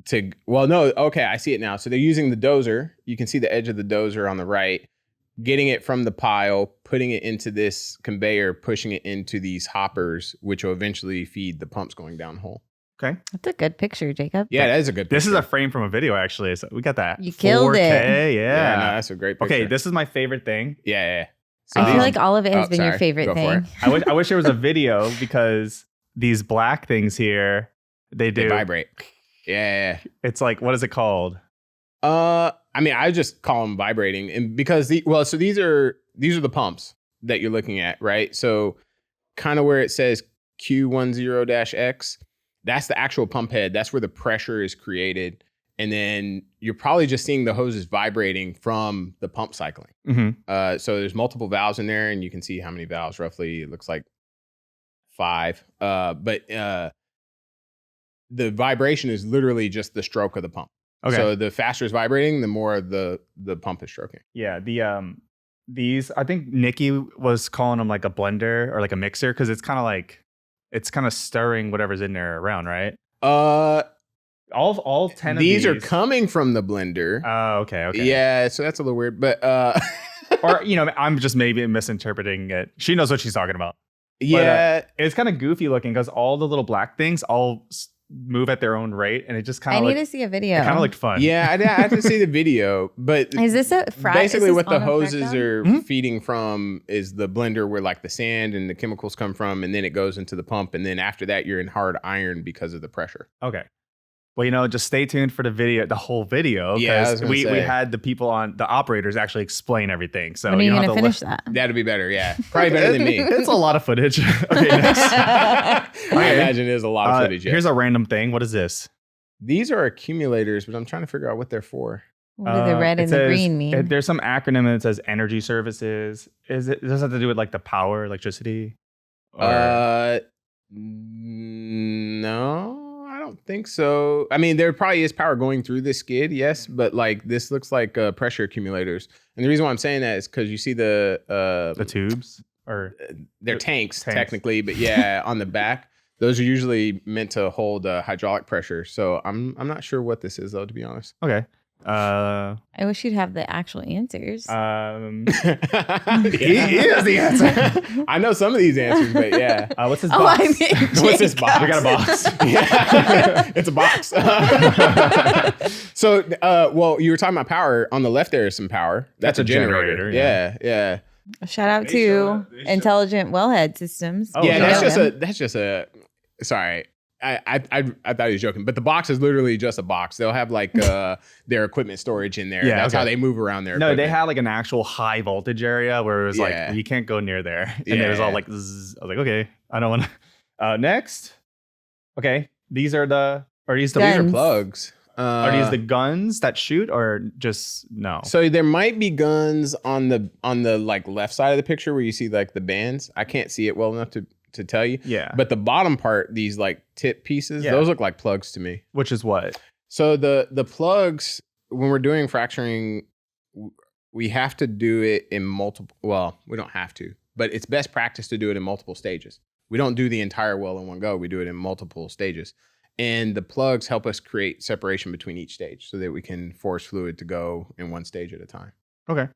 see it now. So they're using the dozer. You can see the edge of the dozer on the right. getting it from the pile, putting it into this conveyor, pushing it into these hoppers, which will eventually feed the pumps going downhole. Okay. That's a good picture, Jacob. Yeah, that is a good picture. This is a frame from a video, actually. So we got that. You killed 4K, it. Yeah. No, that's a great picture. Okay, this is my favorite thing. Yeah. So I feel like all of it has been your sorry. favorite Go for thing. it. I wish there was a video because these black things here, they They vibrate. Yeah. It's like, what is it called? I mean, I just call them vibrating, and because so these are the pumps that you're looking at, right? So kind of where it says Q10-X, that's the actual pump head. That's where the pressure is created. And then you're probably just seeing the hoses vibrating from the pump cycling. Mm-hmm. So there's multiple valves in there, and you can see how many valves roughly. It looks like 5. But the vibration is literally just the stroke of the pump. Okay. So the faster it's vibrating, the more the pump is stroking. Yeah. These, I think Nikki was calling them like a blender or like a mixer because it's kind of stirring whatever's in there around, right? All 10 of these are coming from the blender. Oh, okay. Yeah, so that's a little weird, but or I'm just maybe misinterpreting it. She knows what she's talking about. Yeah, But, it's kind of goofy looking because all the little black things all move at their own rate, and it just kind of. I need to see a video. It kind of looked fun. Yeah, I have to see the video, but is this a frac? basically Is this what the on a hoses frac are Mm-hmm. feeding from is the blender where like the sand and the chemicals come from, and then it goes into the pump, and then after that you're in hard iron because of the pressure. Okay. Well, just stay tuned for the whole video. Yeah, I was because gonna we say. had the operators actually explain everything. So When are you don't going have to to finish that? That'd be better, yeah. Probably better than me. It's a lot of footage. Okay, next. I imagine it is a lot of footage. Here's a random thing. What is this? These are accumulators, but I'm trying to figure out what they're for. What do the red It and the says- green mean? There's some acronym that says energy services. Does it have to do with like the power, electricity? Or- No, I don't think so. I mean, there probably is power going through this skid, yes, but like this looks like pressure accumulators. And the reason why I'm saying that is because you see the tubes or they're tanks Tanks. technically, but yeah, on the back, those are usually meant to hold hydraulic pressure. So I'm not sure what this is though, to be honest. okay. I wish you'd have the actual answers. He is the answer. I know some of these answers, but yeah. What's this Oh, box? I mean, What's this box? We got a box. Yeah. It's a box. So, well, you were talking about power. On the left, there is some power. That's a generator. generator, Yeah. Shout out They show to that- they show- Intelligent Wellhead Systems. Oh, Yeah, okay. that's just a. Sorry, I thought he was joking, but the box is literally just a box. They'll have like their equipament storage in there. Yeah, That's okay. how they move around their. No, they equipment. had like an actual high voltage area where it was Yeah. like you can't go near there, and it was all Yeah. like. Zzz. I was like, okay, I don't want. Next, okay, these are the These are Guns. plugs. are these the guns that shoot or just no? So there might be guns on the like left side of the picture where you see like the bands. I can't see it well enough to tell you. Yeah, But the bottom part, these like tip pieces, Yeah. those look like plugs to me. which is what? So the plugs, when we're doing fracturing, we have to do it in multiple. Well, we don't have to, but it's best practice to do it in multiple stages. We don't do the entire well in one go. We do it in multiple stages. And the plugs help us create separation between each stage so that we can force fluid to go in one stage at a time. Okay,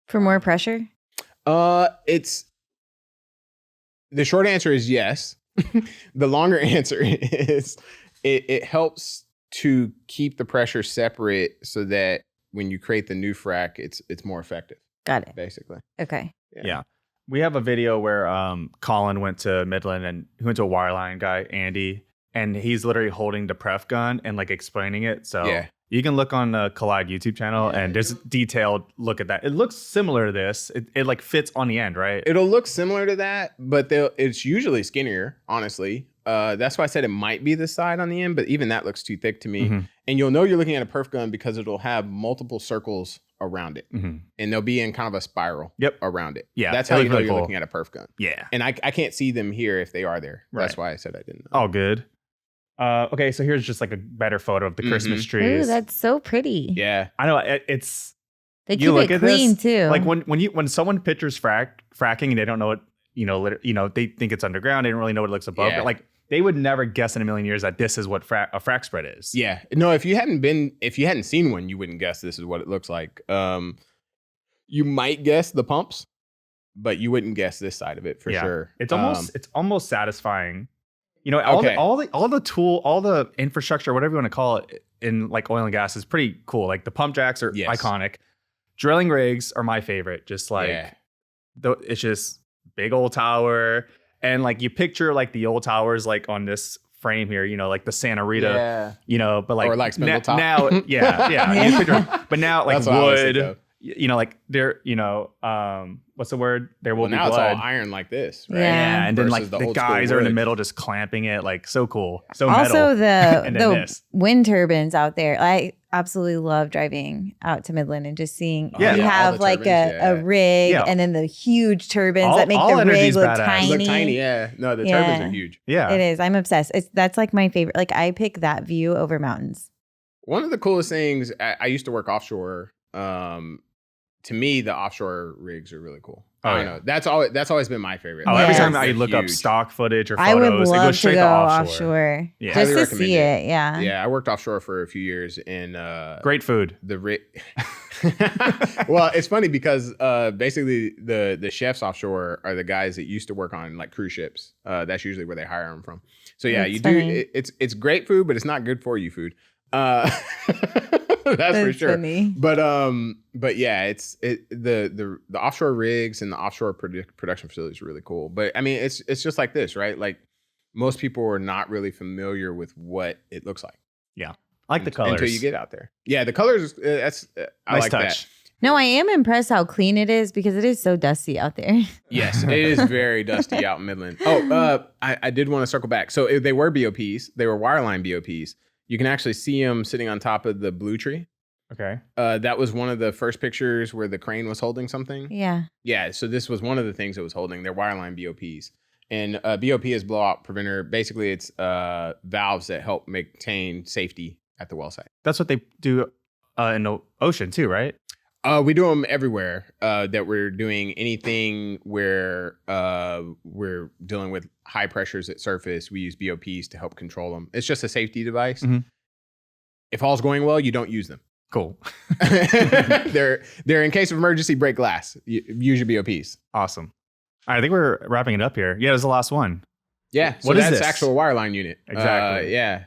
For more pressure? It's the short answer is yes. The longer answer is it helps to keep the pressure separate so that when you create the new frac, it's more effective, Got it. basically. Okay. Yeah. We have a video where Colin went to Midland and he went to a wireline guy, Andy, and he's literally holding the pref gun and like explaining it. So Yeah. you can look on the Collide YouTube channel and there's a detailed look at that. It looks similar to this. It like fits on the end, right? It'll look similar to that, but it's usually skinnier, honestly. That's why I said it might be the side on the end, but even that looks too thick to me. Mhm. And you'll know you're looking at a perf gun because it'll have multiple circles around it. Mhm. And they'll be in kind of a spiral Yep. around it. Yeah, That's it how you looks know really you're cool. looking at a perf gun. Yeah. And I can't see them here if they are there. That's Right. why I said I didn't know. All good. Okay, so here's just like a better photo of the Christmas Ooh, trees. that's so pretty. Yeah. I know it's They You keep look it at clean this, too. like when someone pictures fracking and they don't know what they think it's underground. They don't really know what it looks above. Yeah. But like they would never guess in a million years that this is what a frac spread is. Yeah. No, if you hadn't seen one, you wouldn't guess this is what it looks like. You might guess the pumps, but you wouldn't guess this side of it for sure. It's almost satisfying. You know, all the infrastructure, whatever you want to call it, in like oil and gas is pretty cool. Like the pump jacks are iconic. Drilling rigs are my favorite. Just like it's just big old tower, and like you picture like the old towers like on this frame here, you know, like the Santa Rita, you know, but like or like Spindletop. Now, you picture, but now like wood. You know, like there, you know, what's the word? There will be now blood. It's all iron like this, right? Yeah, and then versus like the guys are in the middle just clamping it, like so cool. So also metal. the wind turbines out there. I absolutely love driving out to Midland and just seeing you have like a rig and then the huge turbines that make the rig look tiny. Look tiny, No, the turbines are huge. Yeah, it is. I'm obsessed. That's like my favorite. Like I pick that view over mountains. One of the coolest things, I used to work offshore. To me, the offshore rigs are really cool. I don't know. That's always been my favorite. Every time I look up stock footage or photos, I would love it goes straight to go to offshore. Yeah. Just to see it. Yeah. Yeah, I worked offshore for a few years and great food. The rig. Well, it's funny because basically the chefs offshore are the guys that used to work on like cruise ships. That's usually where they hire them from. So yeah, That's funny. It's great food, but it's not good for you food. That's for sure. Funny. But yeah, the offshore rigs and the offshore production facilities are really cool. But I mean, it's just like this, right? Like most people are not really familiar with what it looks like. Yeah, I like the colors until you get out there. Yeah, the colors. I like touch. That. No, I am impressed how clean it is because it is so dusty out there. Yes, it is very dusty out in Midland. Oh, I did want to circle back. So they were BOPs. They were wireline BOPs. You can actually see them sitting on top of the blue tree. Okay. That was one of the first pictures where the crane was holding something. Yeah. Yeah. So this was one of the things it was holding. They're wireline BOPs. And BOP is blowout preventer. Basically, it's valves that help maintain safety at the well site. That's what they do in the ocean too, right? We do them everywhere that we're doing anything where we're dealing with high pressures at surface. We use BOPs to help control them. It's just a safety device. Mm-hmm. If all's going well, you don't use them. Cool. They're in case of emergency, break glass. Use your BOPs. Awesome. All right, I think we're wrapping it up here. Yeah, it was the last one. Yeah. So what is that's this? Actual wireline unit. Exactly. Yeah.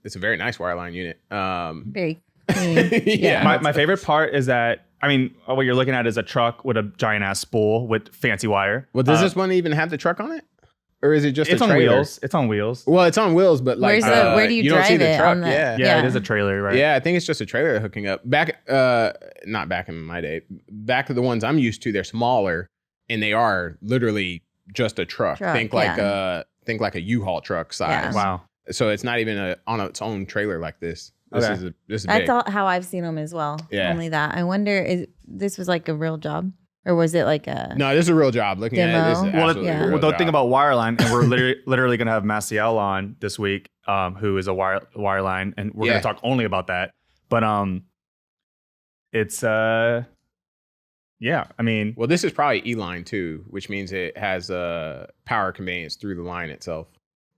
It's a very nice wireline unit. Very clean. Yeah. My favorite part is that, I mean, what you're looking at is a truck with a giant ass spool with fancy wire. Well, does this one even have the truck on it? Or is it just a trailer? On wheels? It's on wheels. Well, it's on wheels, but like where do you drive don't see the it? truck. Yeah, it is a trailer, right? Yeah, I think it's just a trailer hooking up. Not back in my day. Back to the ones I'm used to, they're smaller and they are literally just a truck. Think like a U-Haul truck size. Yeah. Wow. So it's not even on its own trailer like this. This is That's big. how I've seen them as well. Yeah. Only that. I wonder, this was like a real job? Or was it like a No, this is a real job. Looking demo? at it, this is absolutely a real the job. thing about Wireline, and we're literally going to have Marcellus on this week, who is a Wireline, and we're going to talk only about that. But it's I mean, well, this is probably E-line too, which means it has power conveyance through the line itself.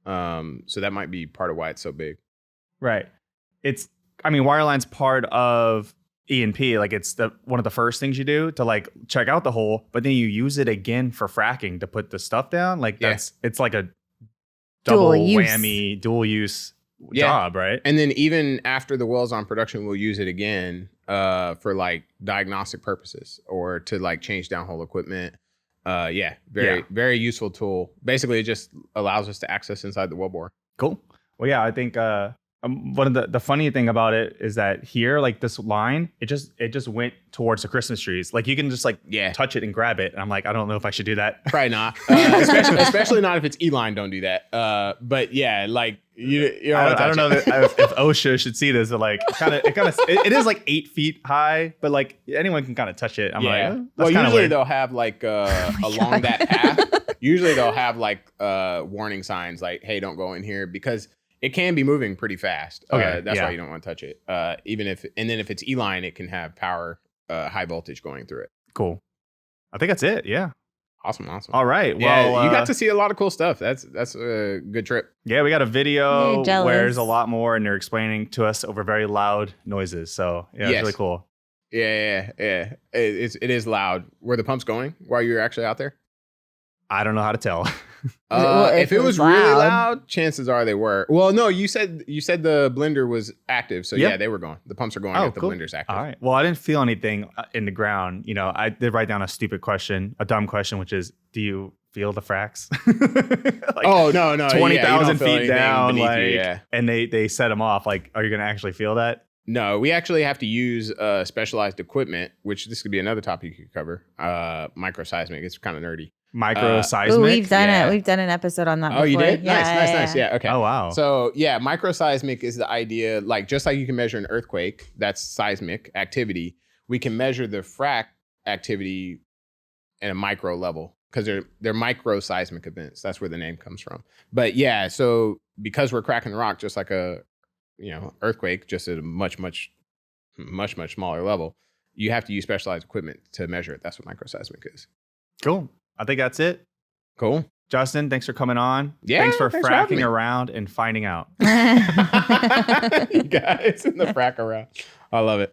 So that might be part of why it's so big. Right. Wireline's part of E&P, like it's one of the first things you do to like check out the hole, but then you use it again for fracking to put the stuff down. Like it's like a double whammy, dual use job, right? And then even after the well's on production, we'll use it again for like diagnostic purposes or to like change downhole equipment. Very useful tool. Basically, it just allows us to access inside the wellbore. Cool. Well, yeah, I think one of the funny thing about it is that here, like this line, it just went towards the Christmas trees. Like you can just like touch it and grab it. And I'm like, I don't know if I should do that. Probably not. Especially not if it's E-line. Don't do that. But yeah, like you know, I don't know if OSHA should see this. But like it is like 8 feet high, but like anyone can kind of touch it. I'm like, well, usually weird. They'll have like along that path. Usually they'll have like warning signs like, hey, don't go in here because it can be moving pretty fast. That's why you don't want to touch it. If it's E-line, it can have power, high voltage going through it. Cool. I think that's it. Yeah. Awesome. All right. Well, well, you got to see a lot of cool stuff. That's a good trip. Yeah, we got a video where there's a lot more, and they're explaining to us over very loud noises. So yeah, it's really cool. Yeah. It is loud. Were the pumps going while you were actually out there? I don't know how to tell. Well, If it was loud. really loud, chances are they were. Well, no, you said the blender was active, so Yep. yeah, they were going. The pumps are going Oh, if the cool. blender's active. All right. Well, I didn't feel anything in the ground. You know, I did write down a stupid question, a dumb question, which is, do you feel the fracks? Like, Oh no, 20,000 feet down, like, yeah. and they set them off. Like, are you going to actually feel that? No, we actually have to use specialized equipment, which this could be another topic you could cover. Microseismic. It's kind of nerdy. Microseismic. Ooh, we've done Yeah. it. We've done an episode on that Oh, before. you did? Yeah, Nice. Yeah, okay. Oh, wow. So yeah, microseismic is the idea, like just like you can measure an earthquake, that's seismic activity. We can measure the frac activity at a micro level because they're micro seismic events. That's where the name comes from. But yeah, so because we're cracking the rock just like a earthquake, just at a much smaller level, you have to use specialized equipment to measure it. That's what microseismic is. Cool. I think that's it. Cool. Justin, thanks for coming on. Yeah, Thanks for thanks for having fracking me. around and finding out. You guys in the frack around. I love it.